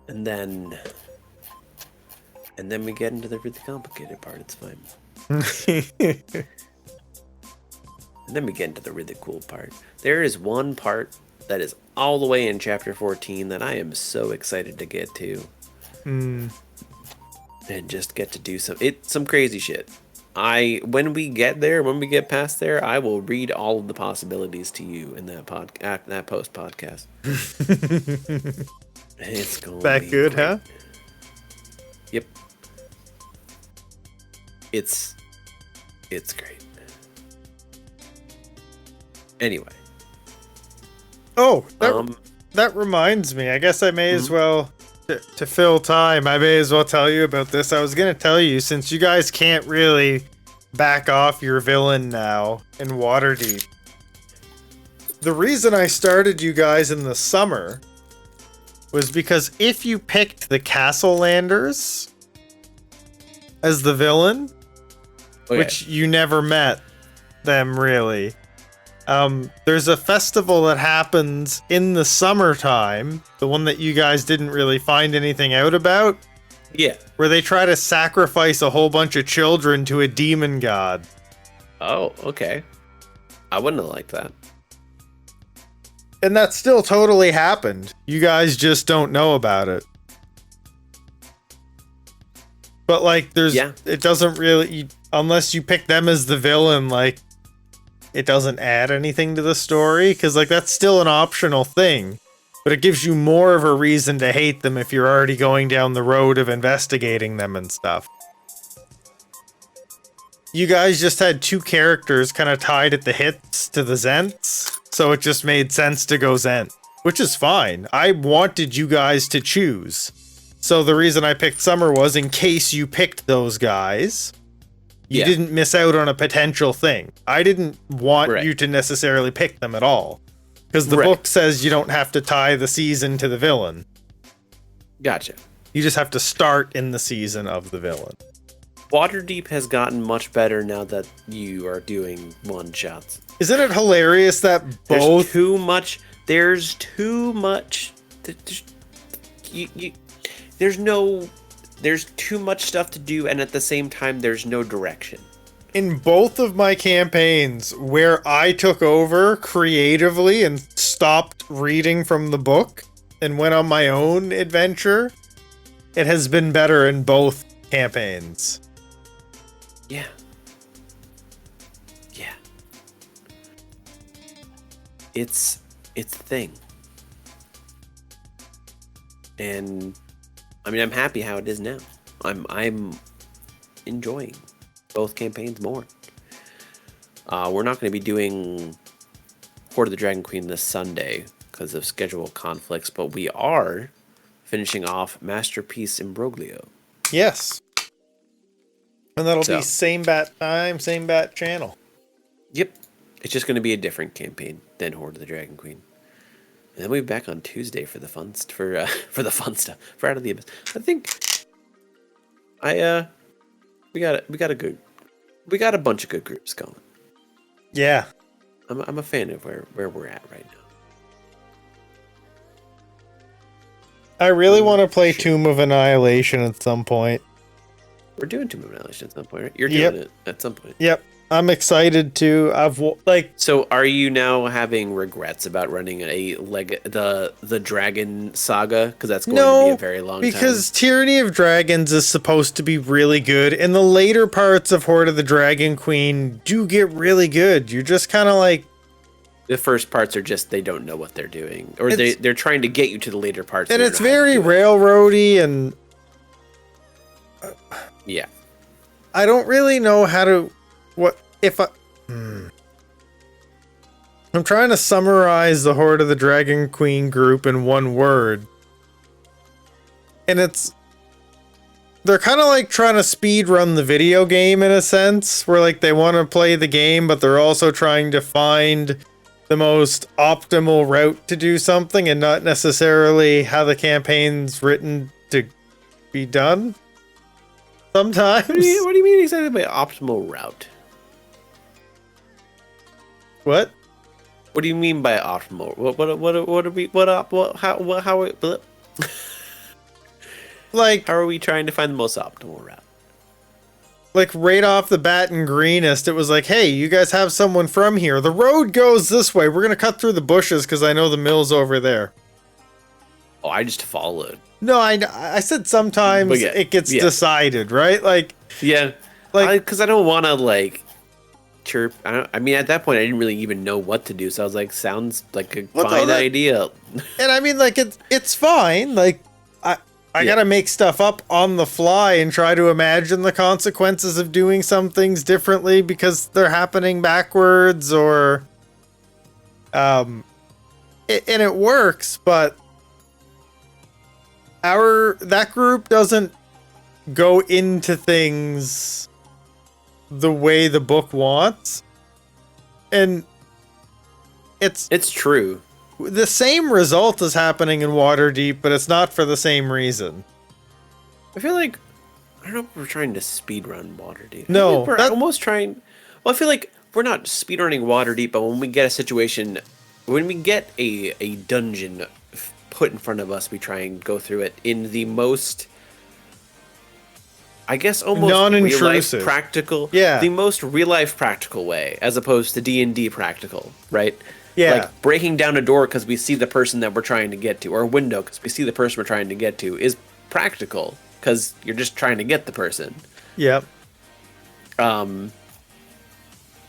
And then we get into the really complicated part. It's fine. And then we get into the really cool part. There is one part that is all the way in chapter 14 that I am so excited to get to. And just get to do some crazy shit. When we get past there, I will read all of the possibilities to you in that post podcast. It's going to be good, great. Huh? Yep. It's great. Anyway. Oh, that reminds me. I guess I may as well, to fill time, I may as well tell you about this. I was going to tell you, since you guys can't really back off your villain now in Waterdeep. The reason I started you guys in the summer was because if you picked the Castle Landers as the villain, which you never met them really, there's a festival that happens in the summertime, the one that you guys didn't really find anything out about. Yeah. Where they try to sacrifice a whole bunch of children to a demon god. Oh, okay. I wouldn't have liked that. And that still totally happened. You guys just don't know about it. But like, it doesn't really, unless you pick them as the villain, like, it doesn't add anything to the story, because like that's still an optional thing, but it gives you more of a reason to hate them if you're already going down the road of investigating them and stuff. You guys just had two characters kind of tied at the hips to the Zents, so it just made sense to go Zent, which is fine. I wanted you guys to choose. So the reason I picked Summer was in case you picked those guys, you didn't miss out on a potential thing. I didn't want you to necessarily pick them at all. Because the book says you don't have to tie the season to the villain. Gotcha. You just have to start in the season of the villain. Waterdeep has gotten much better now that you are doing one-shots. Isn't it hilarious that both... There's too much... There's too much stuff to do, and at the same time, there's no direction. In both of my campaigns, where I took over creatively and stopped reading from the book and went on my own adventure, it has been better in both campaigns. Yeah. Yeah. It's a thing. And I mean, I'm happy how it is now. I'm enjoying both campaigns more. We're not going to be doing Hoard of the Dragon Queen this Sunday because of schedule conflicts, but we are finishing off Masterpiece Imbroglio. Yes. And that'll be same bat time, same bat channel. Yep. It's just going to be a different campaign than Hoard of the Dragon Queen. And then we'll be back on Tuesday for the fun for the fun stuff for Out of the Abyss. I think we got a bunch of good groups going. Yeah, I'm a fan of where we're at right now. I really want to play Tomb of Annihilation at some point. We're doing Tomb of Annihilation at some point, right? You're doing it at some point. Yep. I'm excited to. So, are you now having regrets about running the Dragon Saga? Because that's going to be a no, very long because time. Tyranny of Dragons is supposed to be really good, and the later parts of Horde of the Dragon Queen do get really good. You're just kind of like, The first parts are just they don't know what they're doing, or It's- they're trying to get you to the later parts, and they it's don't know how to very do it. railroady, and Yeah, I don't really know how to. What if I? I'm trying to summarize the Horde of the Dragon Queen group in one word. And they're kind of like trying to speed run the video game in a sense, where like they want to play the game, but they're also trying to find the most optimal route to do something and not necessarily how the campaign's written to be done. Sometimes. what do you mean exactly by optimal route? What? What do you mean by optimal? What are we what up what how Like how are we trying to find the most optimal route? like right off the bat in Greenest, it was like, hey, you guys have someone from here. The road goes this way. We're going to cut through the bushes because I know the mill's over there. Oh, I just followed. No, I said sometimes But yeah, it gets yeah. decided, right? Like, Yeah, because I don't want to like chirp. I mean, at that point, I didn't really even know what to do, so I was like, sounds like a Well, fine that- idea. and I mean, like, it's fine. Like, I Yeah. gotta make stuff up on the fly and try to imagine the consequences of doing some things differently because they're happening backwards or, and it works, but that group doesn't go into things the way the book wants, and It's true. the same result is happening in Waterdeep, but it's not for the same reason. I feel like I don't know if we're trying to speedrun Waterdeep. No, I feel like we're that- almost trying. Well, I feel like we're not speedrunning Waterdeep, but when we get a situation, when we get a dungeon put in front of us, we try and go through it in the most, I guess, almost Non-intrusive. real-life practical. Yeah. The most real life practical way, as opposed to D&D practical, right? Yeah. Like breaking down a door because we see the person that we're trying to get to, or a window because we see the person we're trying to get to, is practical because you're just trying to get the person. Yep.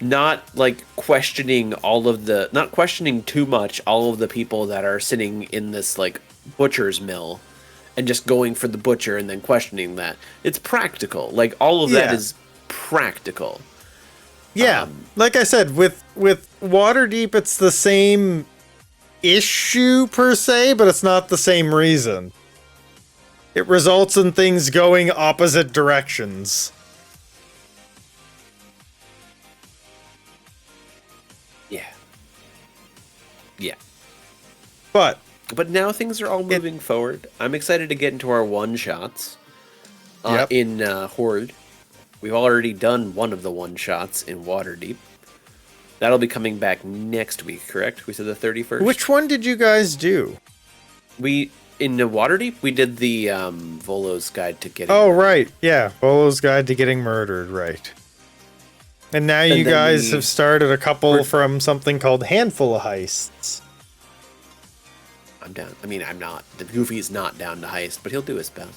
Not like questioning not questioning too much all of the people that are sitting in this like butcher's mill and just going for the butcher and then questioning that. It's practical. Like all of that Yeah. is practical. Yeah. Like I said, with Waterdeep, it's the same issue per se, but it's not the same reason. It results in things going opposite directions. Yeah. Yeah. But But now things are all moving forward. I'm excited to get into our one-shots Yep. in Horde. We've already done one of the one-shots in Waterdeep. That'll be coming back next week, correct? We said the 31st? which one did you guys do? In the Waterdeep, we did the Volo's Guide to Getting... Oh, right. Yeah. Bolo's Guide to Getting Murdered, right. And now you then guys we- have started a couple from something called Handful of Heists. I'm down. I mean, I'm not. The Goofy's not down to heist, but he'll do his best.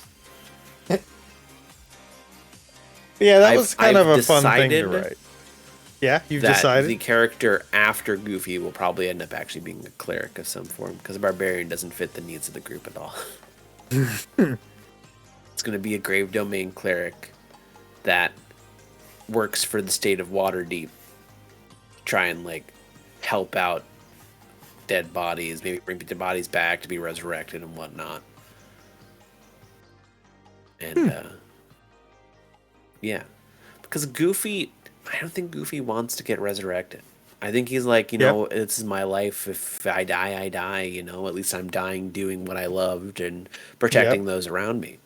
Yeah, that I've- was kind I've of a fun thing to decided write. Yeah, you've That decided? the character after Goofy will probably end up actually being a cleric of some form, because a barbarian doesn't fit the needs of the group at all. It's going to be a Grave Domain cleric that works for the state of Waterdeep. Try and, like, help out dead bodies, maybe bring the bodies back to be resurrected and whatnot. And, yeah. Because Goofy, I don't think Goofy wants to get resurrected. I think he's like, you know, this is my life. If I die, I die. You know, at least I'm dying doing what I loved and protecting those around me.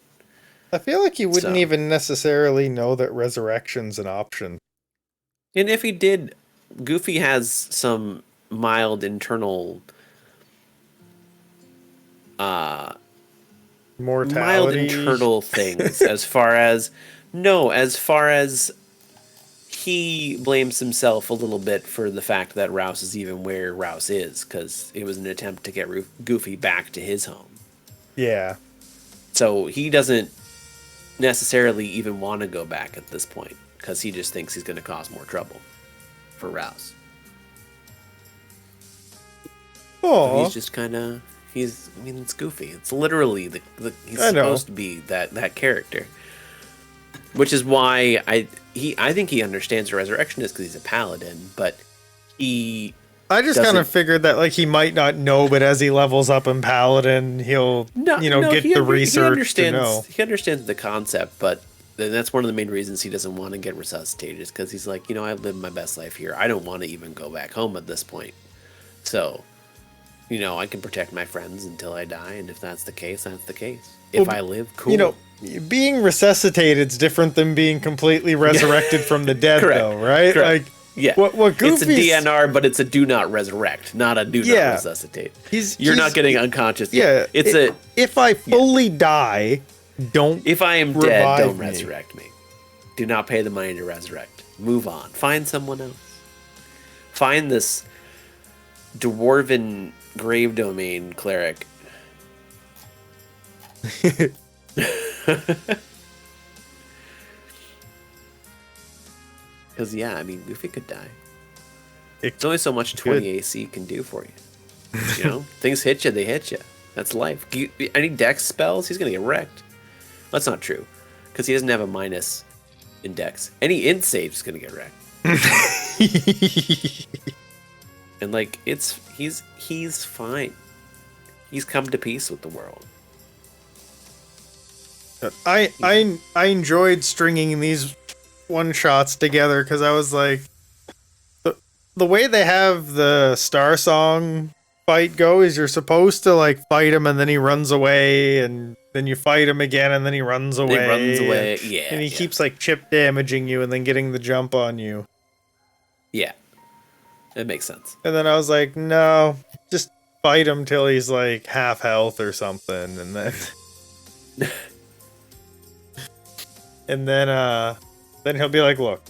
I feel like you wouldn't So- even necessarily know that resurrection's an option. And if he did, Goofy has some mild internal, Mortality. mild internal things as far as he blames himself a little bit for the fact that Rouse is even where Rouse is, because it was an attempt to get Goofy back to his home. Yeah. So he doesn't necessarily even want to go back at this point, because he just thinks he's going to cause more trouble for Rouse. Oh, He's just kind of, it's Goofy. It's literally he's supposed to be that character. Which is why I think he understands the resurrection is because he's a paladin, but I just kind of figured that like he might not know, but as he levels up in paladin, he'll get the research to know. He understands the concept, but that's one of the main reasons he doesn't want to get resuscitated, is because he's like, I lived my best life here. I don't want to even go back home at this point. So, I can protect my friends until I die, and if that's the case, that's the case. If I live, cool. Being resuscitated is different than being completely resurrected from the dead, though, right? Correct. Like, yeah, what Goofy's... It's a DNR, but it's a do not resurrect, not a do not resuscitate. You're not getting unconscious. Yeah, if I fully die, don't. If I am dead, don't me. resurrect me. Do not pay the money to resurrect. Move on. Find someone else. Find this dwarven grave domain cleric. Because Goofy could die. It's only so much 20 AC can do for you. Things hit you, they hit you. That's life. Any dex spells, he's gonna get wrecked. That's not true, because he doesn't have a minus in dex. Any int save is gonna get wrecked. And he's fine. He's come to peace with the world. I enjoyed stringing these one shots together because I was like, the way they have the Star Song fight go is you're supposed to like fight him and then he runs away, and then you fight him again and then he runs away. And he keeps like chip damaging you and then getting the jump on you. Yeah, it makes sense. And then I was like, no, just fight him till he's like half health or something, and then. And then he'll be like, look,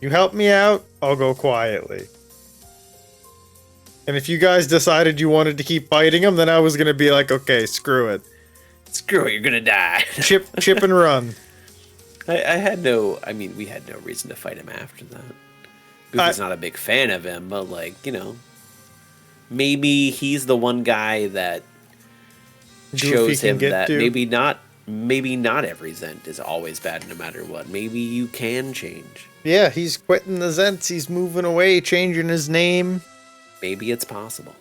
you help me out, I'll go quietly. And if you guys decided you wanted to keep fighting him, then I was going to be like, okay, screw it. Screw it, you're going to die. Chip and run. we had no reason to fight him after that. Goofy's not a big fan of him, but maybe he's the one guy that shows him that maybe not every Zent is always bad no matter what. Maybe you can change. Yeah, he's quitting the Zents. He's moving away, changing his name. Maybe it's possible.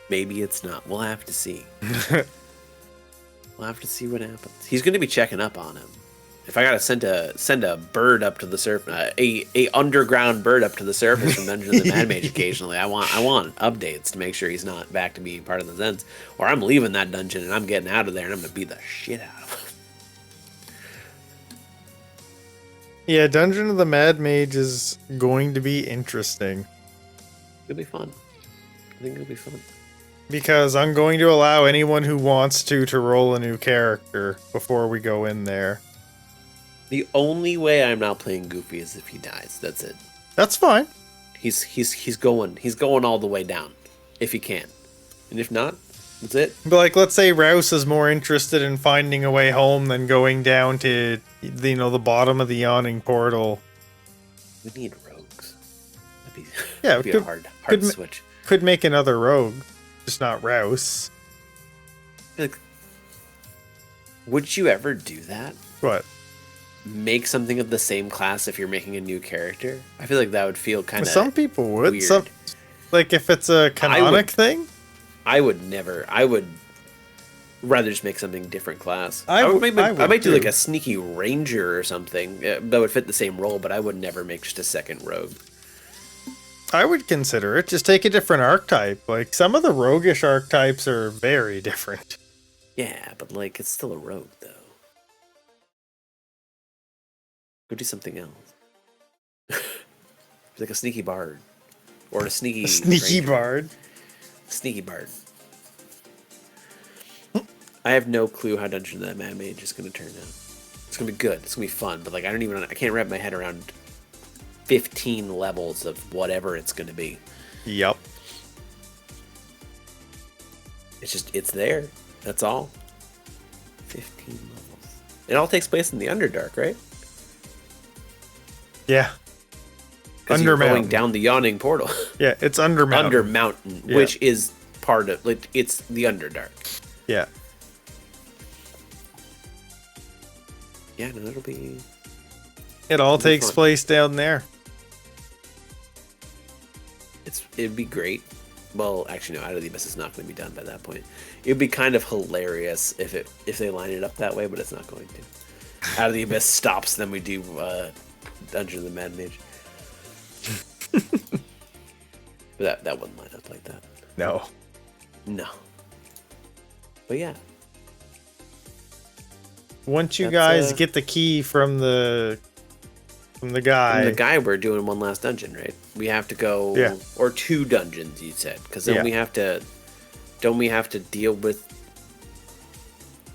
Maybe it's not. We'll have to see. We'll have to see what happens. He's going to be checking up on him. If I gotta send a bird up to the surface, a underground bird up to the surface from Dungeons of the Mad Mage occasionally, I want updates to make sure he's not back to being part of the Zents, or I'm leaving that dungeon and I'm getting out of there and I'm gonna beat the shit out of him. Yeah, Dungeon of the Mad Mage is going to be interesting. It'll be fun. I think it'll be fun. Because I'm going to allow anyone who wants to roll a new character before we go in there. The only way I'm not playing Goofy is if he dies. That's it. That's fine. He's going all the way down, if he can, and if not, that's it. But like, let's say Rouse is more interested in finding a way home than going down to the bottom of the yawning portal. We need rogues. That'd be a hard switch. Could make another rogue, just not Rouse. Like, would you ever do that? What? Make something of the same class if you're making a new character? I feel like that would feel kind of some people would. Weird. Like if it's a canonic thing? I would never. I would rather just make something different class. I might do like a sneaky ranger or something that would fit the same role, but I would never make just a second rogue. I would consider it. Just take a different archetype. Like some of the roguish archetypes are very different. Yeah, but like it's still a rogue though. Go do something else. Like a sneaky bard. Or a sneaky ranger. Bard. Sneaky bard. I have no clue how Dungeon of the Mad Mage is going to turn out. It's gonna be good. It's gonna be fun. But like, I can't wrap my head around 15 levels of whatever it's gonna be. Yep. It's there. That's all. 15 levels. It all takes place in the Underdark, right? Yeah. Because you're going down the yawning portal. Yeah, it's Under Mountain. Under Mountain, Yeah. which is part of, like, it's the Underdark. Yeah. Yeah, no, it'll be... It all takes fun. place down there. It'd be great. Well, actually, no, Out of the Abyss is not going to be done by that point. It'd be kind of hilarious if they line it up that way, but it's not going to. Out of the Abyss stops, then we do Dungeon of the Mad Mage. But that wouldn't line up like that. No. No. But yeah. Once you guys get the key from the guy. From the guy, we're doing one last dungeon, right? We have to go, or 2 dungeons, you said, because then we have to. Don't we have to deal with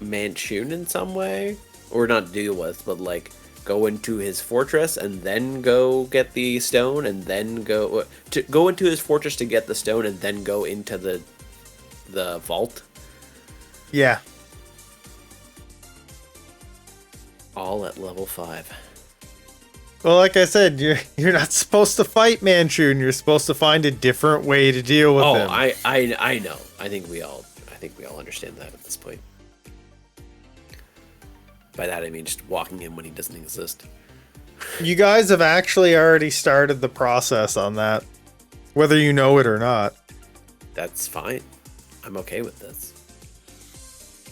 Manshoon in some way, or not deal with, but like go into his fortress and then go get the stone, and then go into his fortress to get the stone, and then go into the vault. Yeah. All at level 5. Well, like I said, you're not supposed to fight Manshoon. You're supposed to find a different way to deal with him. I know. I think we all understand that at this point. By that I mean just walking him when he doesn't exist. You guys have actually already started the process on that, whether you know it or not. That's fine. I'm okay with this.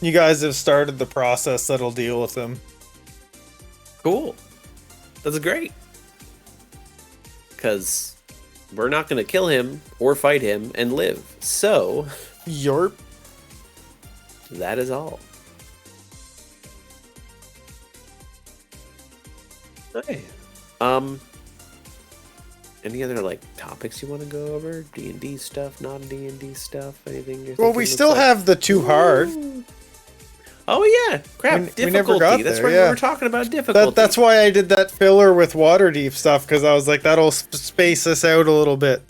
You guys have started the process that'll deal with him. Cool. That's great. Because we're not going to kill him or fight him and live. So, Yarp. That is all. Okay. Any other like topics you want to go over? D&D stuff, non-D&D stuff, anything? You're Well, we still have the too hard. Oh yeah, crap! Difficulty. We never got That's there, right. yeah. We were talking about difficulty. That's why I did that filler with Waterdeep stuff, because I was like, that'll space us out a little bit.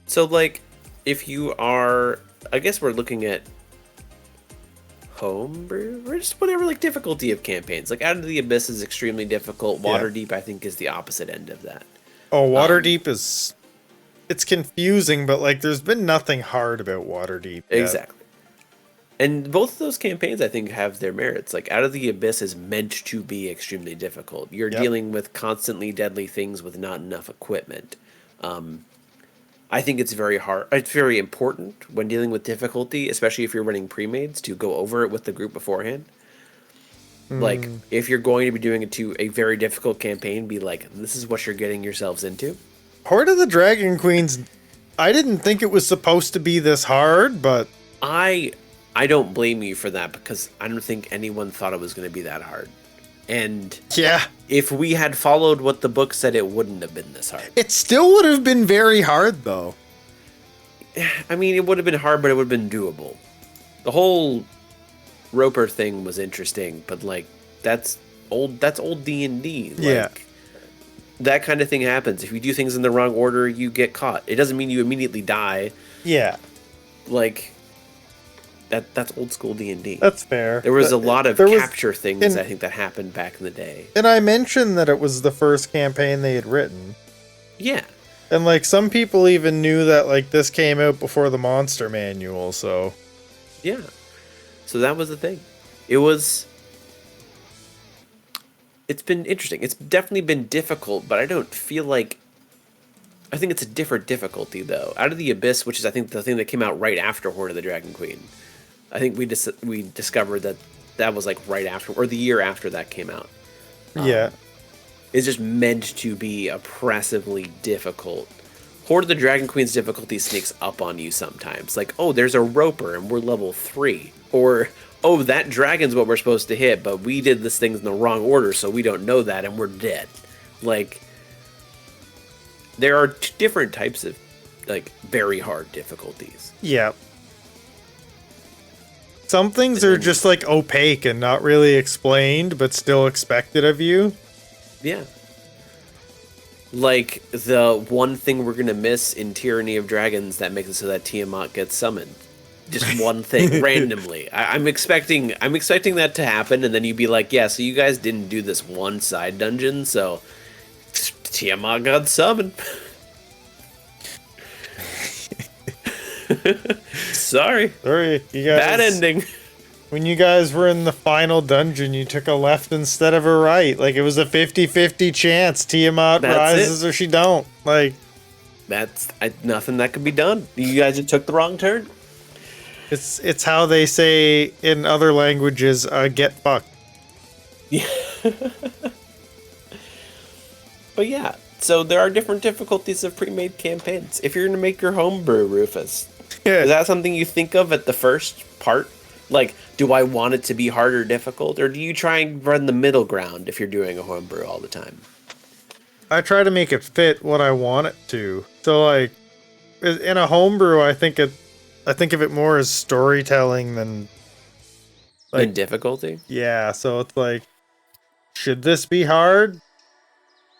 So, like, if you are, I guess we're looking at homebrew or just whatever, like difficulty of campaigns. Like, Out of the Abyss is extremely difficult. Waterdeep, I think, is the opposite end of that. Oh, Waterdeep it's confusing, but like, there's been nothing hard about Waterdeep yet. Exactly. And both of those campaigns, I think, have their merits. Like, Out of the Abyss is meant to be extremely difficult. You're dealing with constantly deadly things with not enough equipment. I think it's very hard. It's very important when dealing with difficulty, especially if you're running pre-mades, to go over it with the group beforehand. Like, if you're going to be doing a very difficult campaign, be like, this is what you're getting yourselves into. Horde of the Dragon Queens, I didn't think it was supposed to be this hard, but... I don't blame you for that, because I don't think anyone thought it was going to be that hard. And yeah, if we had followed what the book said, it wouldn't have been this hard. It still would have been very hard, though. I mean, it would have been hard, but it would have been doable. The whole Roper thing was interesting, but like that's old D&D. Like, yeah. That kind of thing happens. If you do things in the wrong order, you get caught. It doesn't mean you immediately die. Yeah. Like that's old school D&D. That's fair. There was a lot of capture things I think that happened back in the day. And I mentioned that it was the first campaign they had written. Yeah. And like some people even knew that like this came out before the Monster Manual, so yeah. So that was the thing. It's been interesting. It's definitely been difficult, but I don't feel like... I think it's a different difficulty, though. Out of the Abyss, which is, I think, the thing that came out right after Horde of the Dragon Queen. I think we discovered that was, like, right after, or the year after that came out. yeah. It's just meant to be oppressively difficult. Horde of the Dragon Queen's difficulty sneaks up on you sometimes. Like, oh, there's a Roper, and we're level 3. Or... oh, that dragon's what we're supposed to hit, but we did this thing in the wrong order, so we don't know that, and we're dead. Like, there are different types of, like, very hard difficulties. Yeah. Some things are just like opaque and not really explained, but still expected of you. Yeah. Like the one thing we're gonna miss in Tyranny of Dragons that makes it so that Tiamat gets summoned. Just one thing randomly. I'm expecting that to happen, and then you'd be like, yeah, so you guys didn't do this one side dungeon, so Tiamat got summoned. Sorry, you guys. Bad ending. When you guys were in the final dungeon, you took a left instead of a right. Like, it was a 50-50 chance. Tiamat rises or she don't. Like, that's nothing that could be done. You guys just took the wrong turn. It's how they say in other languages, get fucked. Yeah. But yeah, so there are different difficulties of pre-made campaigns. If you're going to make your homebrew, Rufus, is that something you think of at the first part? Like, do I want it to be hard or difficult? Or do you try and run the middle ground if you're doing a homebrew all the time? I try to make it fit what I want it to. So, like, in a homebrew, I think of it more as storytelling than... Like, difficulty? Yeah, so it's like, should this be hard?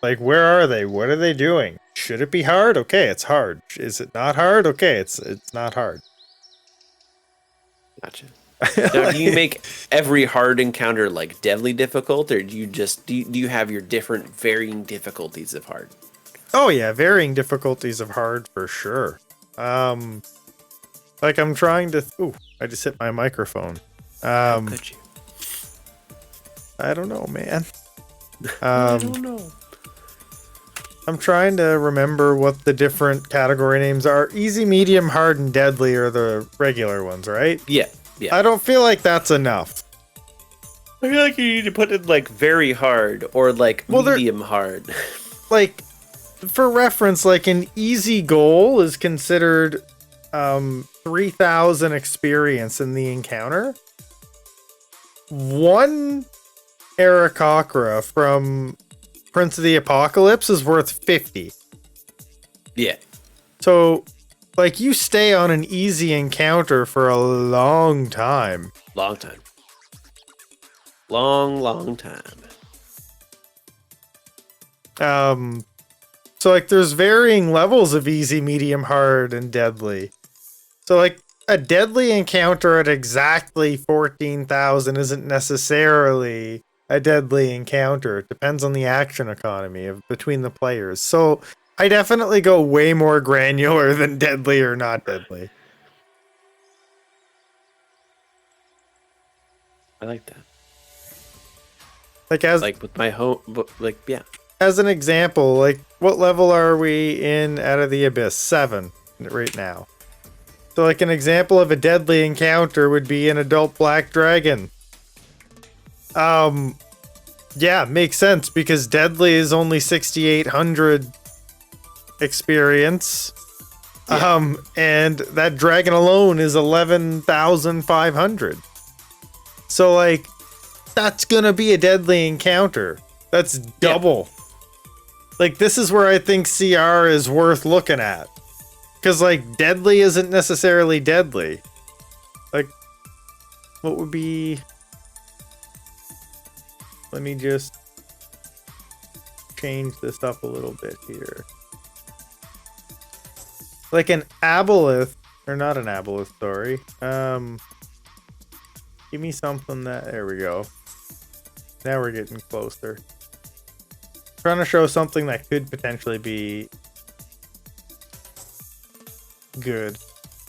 Like, where are they? What are they doing? Should it be hard? Okay, it's hard. Is it not hard? Okay, it's not hard. Gotcha. Now, do you make every hard encounter like deadly difficult, or do you have your different varying difficulties of hard? Oh yeah, varying difficulties of hard for sure. Like I'm trying to. Ooh, I just hit my microphone. How could you? I don't know, man. I don't know. I'm trying to remember what the different category names are. Easy, medium, hard, and deadly are the regular ones, right? Yeah. Yeah. I don't feel like that's enough. I feel like you need to put it like very hard or like medium hard. Like, for reference, like an easy goal is considered 3,000 experience in the encounter. One Aarakocra from Prince of the Apocalypse is worth 50. Yeah. So, like, you stay on an easy encounter for a long time. Long time. Long time. So, like, there's varying levels of easy, medium, hard, and deadly. So, like, a deadly encounter at exactly 14,000 isn't necessarily a deadly encounter. It depends on the action economy between the players. So, I definitely go way more granular than deadly or not deadly. I like that. Like with my home, like, yeah. As an example, like, what level are we in Out of the Abyss? 7 right now. So, like, an example of a deadly encounter would be an adult black dragon. Yeah, makes sense because deadly is only 6,800 experience. Yeah. And that dragon alone is 11,500. So, like, that's gonna be a deadly encounter. That's double. Yeah. Like, this is where I think CR is worth looking at. Because, like, deadly isn't necessarily deadly. Like, what would be... Let me just change this up a little bit here. Like an aboleth, or not an aboleth, sorry. Give me something that... There we go. Now we're getting closer. Trying to show something that could potentially be good.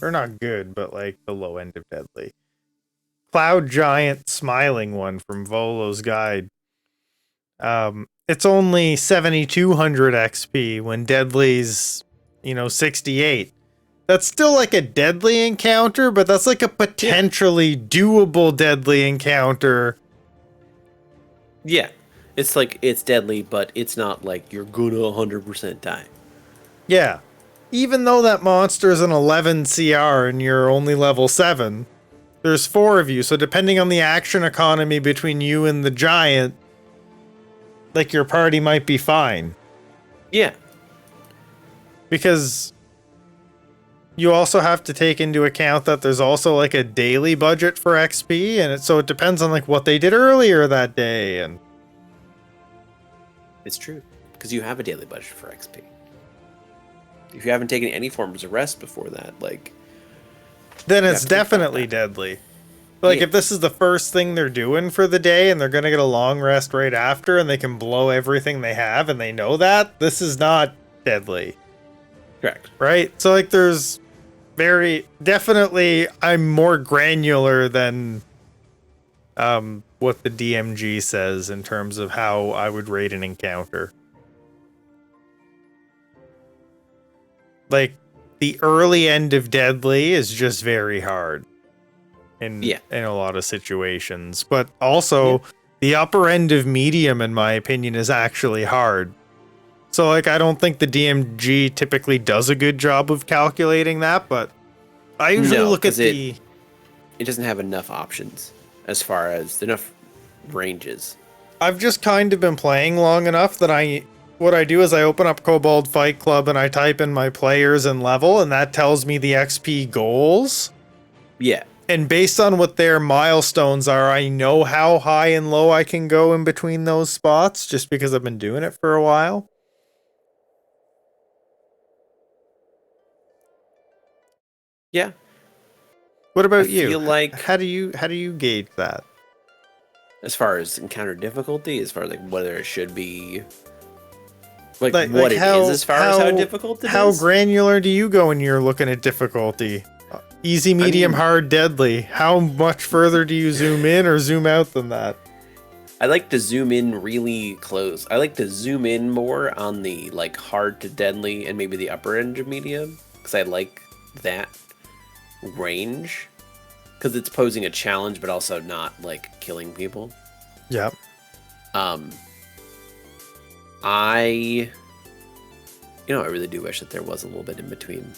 Or not good, but like the low end of deadly. Cloud Giant Smiling One from Volo's Guide. It's only 7,200 XP when deadly's, 68. That's still like a deadly encounter, but that's like a potentially doable deadly encounter. Yeah. It's like, it's deadly, but it's not like you're gonna 100% die. Yeah. Even though that monster is an 11 CR and you're only level 7, there's 4 of you, so depending on the action economy between you and the giant, like, your party might be fine. Yeah. Because you also have to take into account that there's also like a daily budget for XP, and so it depends on like what they did earlier that day. And It's true, because you have a daily budget for XP. If you haven't taken any forms of rest before that, like, then it's definitely deadly. Like, if this is the first thing they're doing for the day and they're going to get a long rest right after and they can blow everything they have and they know that, this is not deadly. Correct. Right? So, like, there's definitely, I'm more granular than what the DMG says in terms of how I would rate an encounter. Like, the early end of deadly is just very hard. In a lot of situations, but also the upper end of medium, in my opinion, is actually hard. So like, I don't think the DMG typically does a good job of calculating that, but I usually look at it doesn't have enough options as far as enough ranges. I've just kind of been playing long enough that what I do is I open up Kobold Fight Club and I type in my players and level, and that tells me the XP goals. Yeah. And based on what their milestones are, I know how high and low I can go in between those spots, just because I've been doing it for a while. Yeah. What about you? Feel like, how do you gauge that? As far as encounter difficulty, as far as like whether it should be what it is, as far as how difficult it is? How granular do you go when you're looking at difficulty? Easy, medium, hard, deadly. How much further do you zoom in or zoom out than that? I like to zoom in really close. I like to zoom in more on the like hard to deadly and maybe the upper end of medium, because I like that range, because it's posing a challenge but also not like killing people. Yep. I really do wish that there was a little bit in between.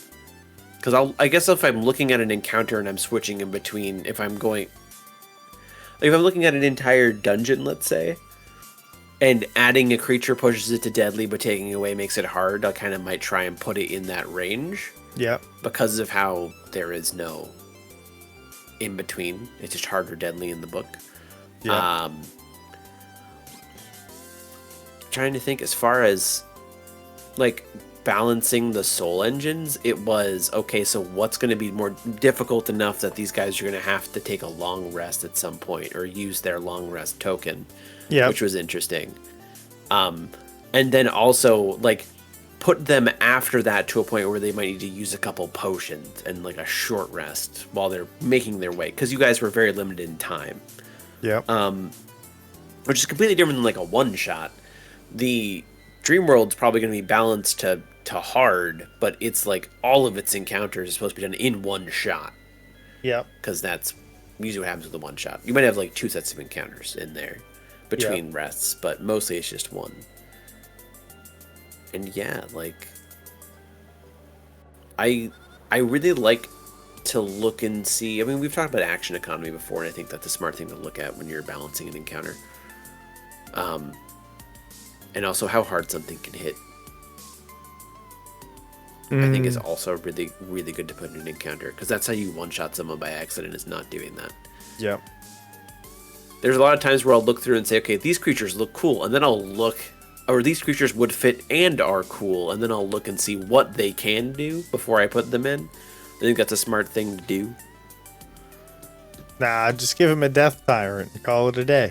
Because I guess if I'm looking at an encounter and I'm switching in between, if I'm looking at an entire dungeon, let's say, and adding a creature pushes it to deadly, but taking away makes it hard, I kind of might try and put it in that range. Yeah. Because of how there is no in between. It's just hard or deadly in the book. Yeah. Trying to think as far as like balancing the soul engines, it was okay, so what's going to be more difficult enough that these guys are going to have to take a long rest at some point or use their long rest token, which was interesting. And then also like put them after that to a point where they might need to use a couple potions and like a short rest while they're making their way, because you guys were very limited in time. Which is completely different than like a one shot. The Dream World's probably going to be balanced to hard, but it's like all of its encounters are supposed to be done in one shot. Yeah. Because that's usually what happens with the one shot. You might have like 2 sets of encounters in there between rests, but mostly it's just one. And yeah, like I really like to look and see. I mean, we've talked about action economy before, and I think that's a smart thing to look at when you're balancing an encounter. And also how hard something can hit. I think is also really, really good to put in an encounter, because that's how you one-shot someone by accident, is not doing that. Yeah. There's a lot of times where I'll look through and say, okay, these creatures look cool, and then I'll look, or these creatures would fit and are cool, and then I'll look and see what they can do before I put them in. I think that's a smart thing to do. Nah, just give him a Death Tyrant and call it a day.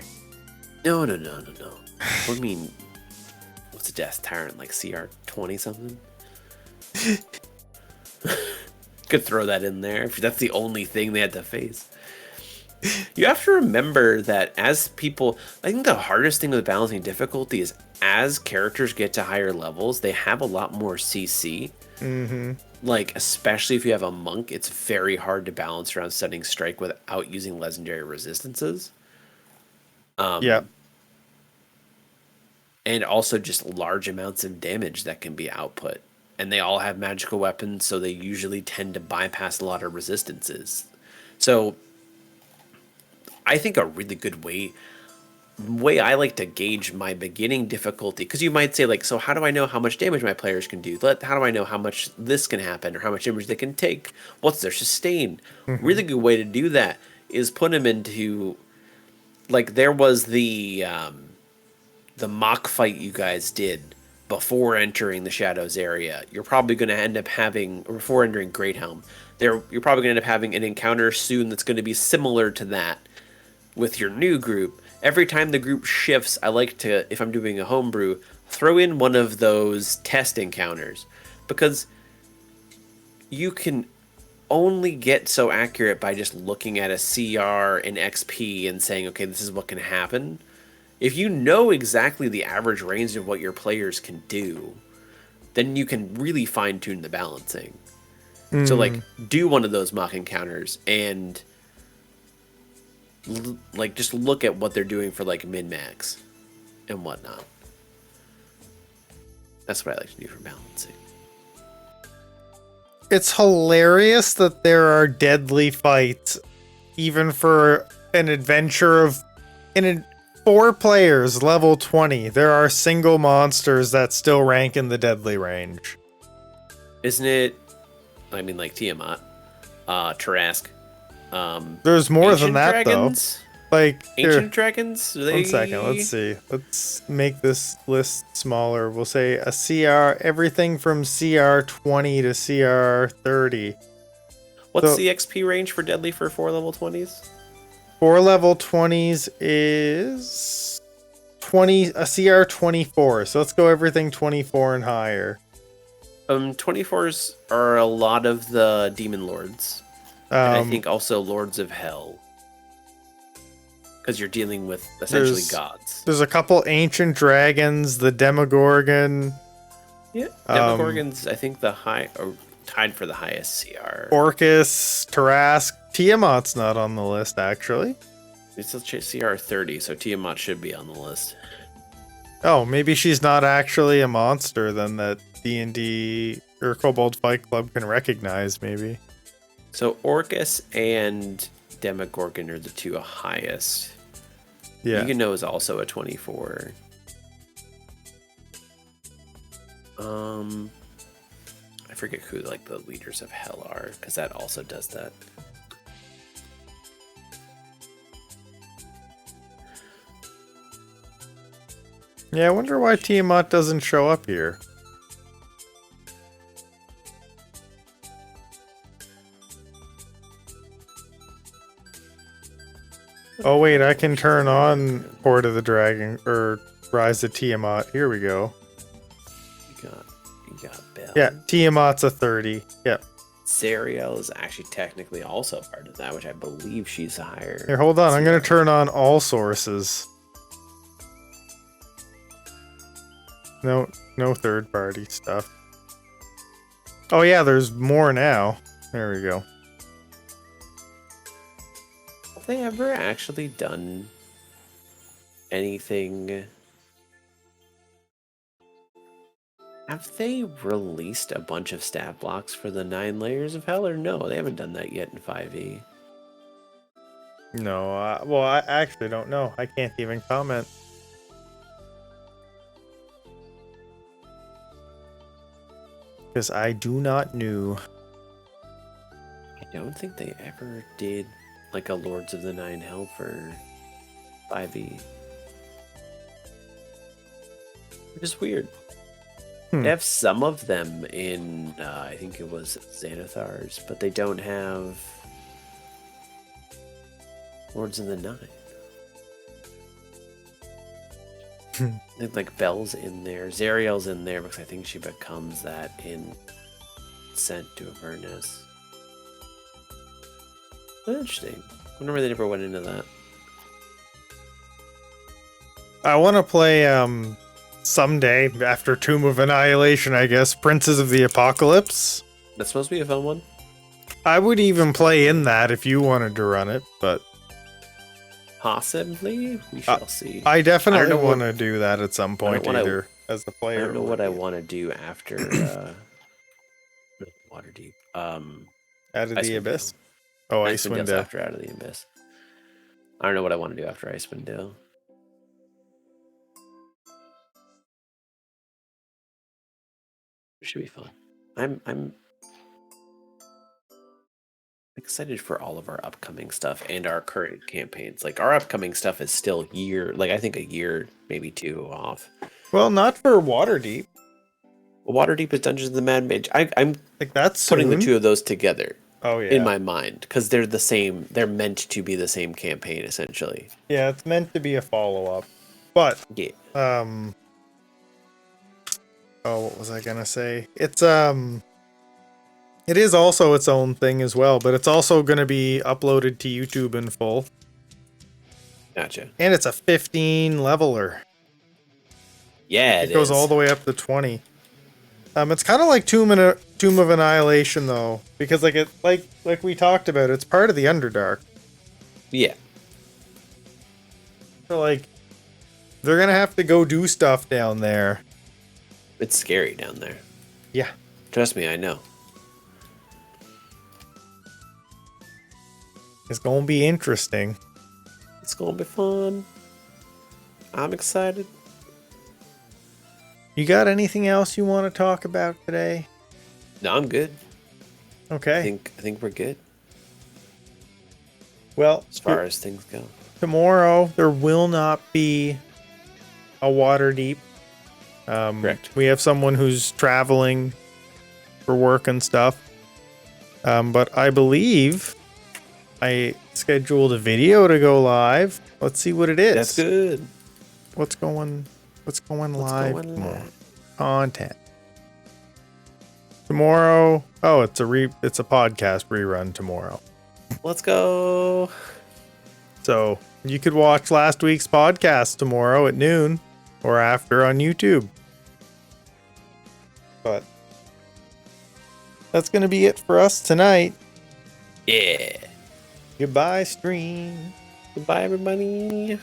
No. What do you mean? What's a Death Tyrant, like CR 20 something? Could throw that in there if that's the only thing they had to face. You have to remember that as people, I think the hardest thing with balancing difficulty is as characters get to higher levels, they have a lot more CC. Mm-hmm. Like, especially if you have a monk, it's very hard to balance around Stunning Strike without using legendary resistances. Yeah. And also just large amounts of damage that can be output. And they all have magical weapons, so they usually tend to bypass a lot of resistances. So I think a really good way, way I like to gauge my beginning difficulty, because you might say like, so how do I know how much damage my players can do? How do I know how much this can happen or how much damage they can take? What's their sustain? Mhm. Really good way to do that is put them into, like, there was the mock fight you guys did before entering the Shadows area. You're probably going to end up having, or before entering Greathelm, you're probably going to end up having an encounter soon that's going to be similar to that with your new group. Every time the group shifts, I like to, if I'm doing a homebrew, throw in one of those test encounters, because you can only get so accurate by just looking at a CR and XP and saying, okay, this is what can happen. If you know exactly the average range of what your players can do, then you can really fine tune the balancing. So, like, Mm. do one of those mock encounters and like just look at what they're doing for like min max and whatnot. That's what I like to do for balancing. It's hilarious that there are deadly fights, even for an adventure of four players, level 20. There are single monsters that still rank in the deadly range. Isn't it? I mean, like Tiamat, Tarask. There's more than Ancient that, dragons? though. Like, Ancient here, dragons? Are one second. Let's see. Let's make this list smaller. We'll say a CR, everything from CR 20 to CR 30. What's So, the XP range for deadly for 4 level 20s? 4 level 20s is 20, a CR 24. So let's go everything 24 and higher. 24s are a lot of the demon lords. And I think also lords of hell. Because you're dealing with essentially gods. There's a couple ancient dragons, the Demogorgon. Yeah, Demogorgon's I think the high or tied for the highest CR. Orcus, Tarask, Tiamat's not on the list actually. It's a CR 30, so Tiamat should be on the list. Oh, maybe she's not actually a monster then that D&D or Kobold Fight Club can recognize maybe. So Orcus and Demogorgon are the two highest. Yeah. Eugenos is also a 24. I forget who like the leaders of hell are, because that also does that. Yeah, I wonder why Tiamat doesn't show up here. Oh wait, I can turn on Port of the Dragon or Rise of Tiamat. Here we go. You got Bell. Yeah, Tiamat's a 30. Yep. Zariel is actually technically also part of that, which I believe she's higher. Here, hold on. I'm gonna turn on all sources. No third party stuff. Oh yeah, there's more now. There we go. Have they ever actually done anything? Have they released a bunch of stat blocks for the 9 layers of hell, or no? They haven't done that yet in 5e. No, well, I actually don't know. I can't even comment. Because I do not know. I don't think they ever did like a Lords of the Nine Hell for 5e. Which is weird. They have some of them in, I think it was Xanathar's, but they don't have Lords of the Nine. Like Belle's in there, Zariel's in there because I think she becomes that in Sent to Avernus. Interesting. I wonder why they never went into that. I want to play someday after Tomb of Annihilation, I guess, Princes of the Apocalypse. That's supposed to be a fun one. I would even play in that if you wanted to run it, but possibly we shall see. I definitely want to do that at some point either as a player. I don't know what I want to do after Waterdeep. Out of the Abyss. Oh, Icewind Dale. After Out of the Abyss. I don't know what I want to do after Icewind Dale. It should be fun. I'm excited for all of our upcoming stuff and our current campaigns. Like our upcoming stuff is still I think a year, maybe two off. Well, not for Waterdeep. Well, Waterdeep is Dungeons of the Mad Mage. I'm Like that's putting soon. the two of those together. Oh yeah. In my mind, because they're the same. They're meant to be the same campaign, essentially. Yeah, it's meant to be a follow-up. But Yeah. oh, what was I gonna say? It is also its own thing as well, but it's also gonna be uploaded to YouTube in full. Gotcha. And it's a 15 leveler. Yeah, It goes all the way up to 20. It's kind of like Tomb of Annihilation though, because like we talked about, it's part of the Underdark. Yeah. So like, they're gonna have to go do stuff down there. It's scary down there. Yeah. Trust me, I know. It's gonna be interesting. It's gonna be fun. I'm excited. You got anything else you want to talk about today? No, I'm good. Okay. I think we're good Well, as far as things go. tomorrow there will not be a Waterdeep. Correct. We have someone who's traveling for work and stuff. But I believe I scheduled a video to go live. Let's see what it is. That's good. What's going live? Going tomorrow? live? Content. Tomorrow. Oh, it's a podcast rerun tomorrow. Let's go. So you could watch last week's podcast tomorrow at noon or after on YouTube. But that's going to be it for us tonight. Yeah. Goodbye, stream. Goodbye, everybody.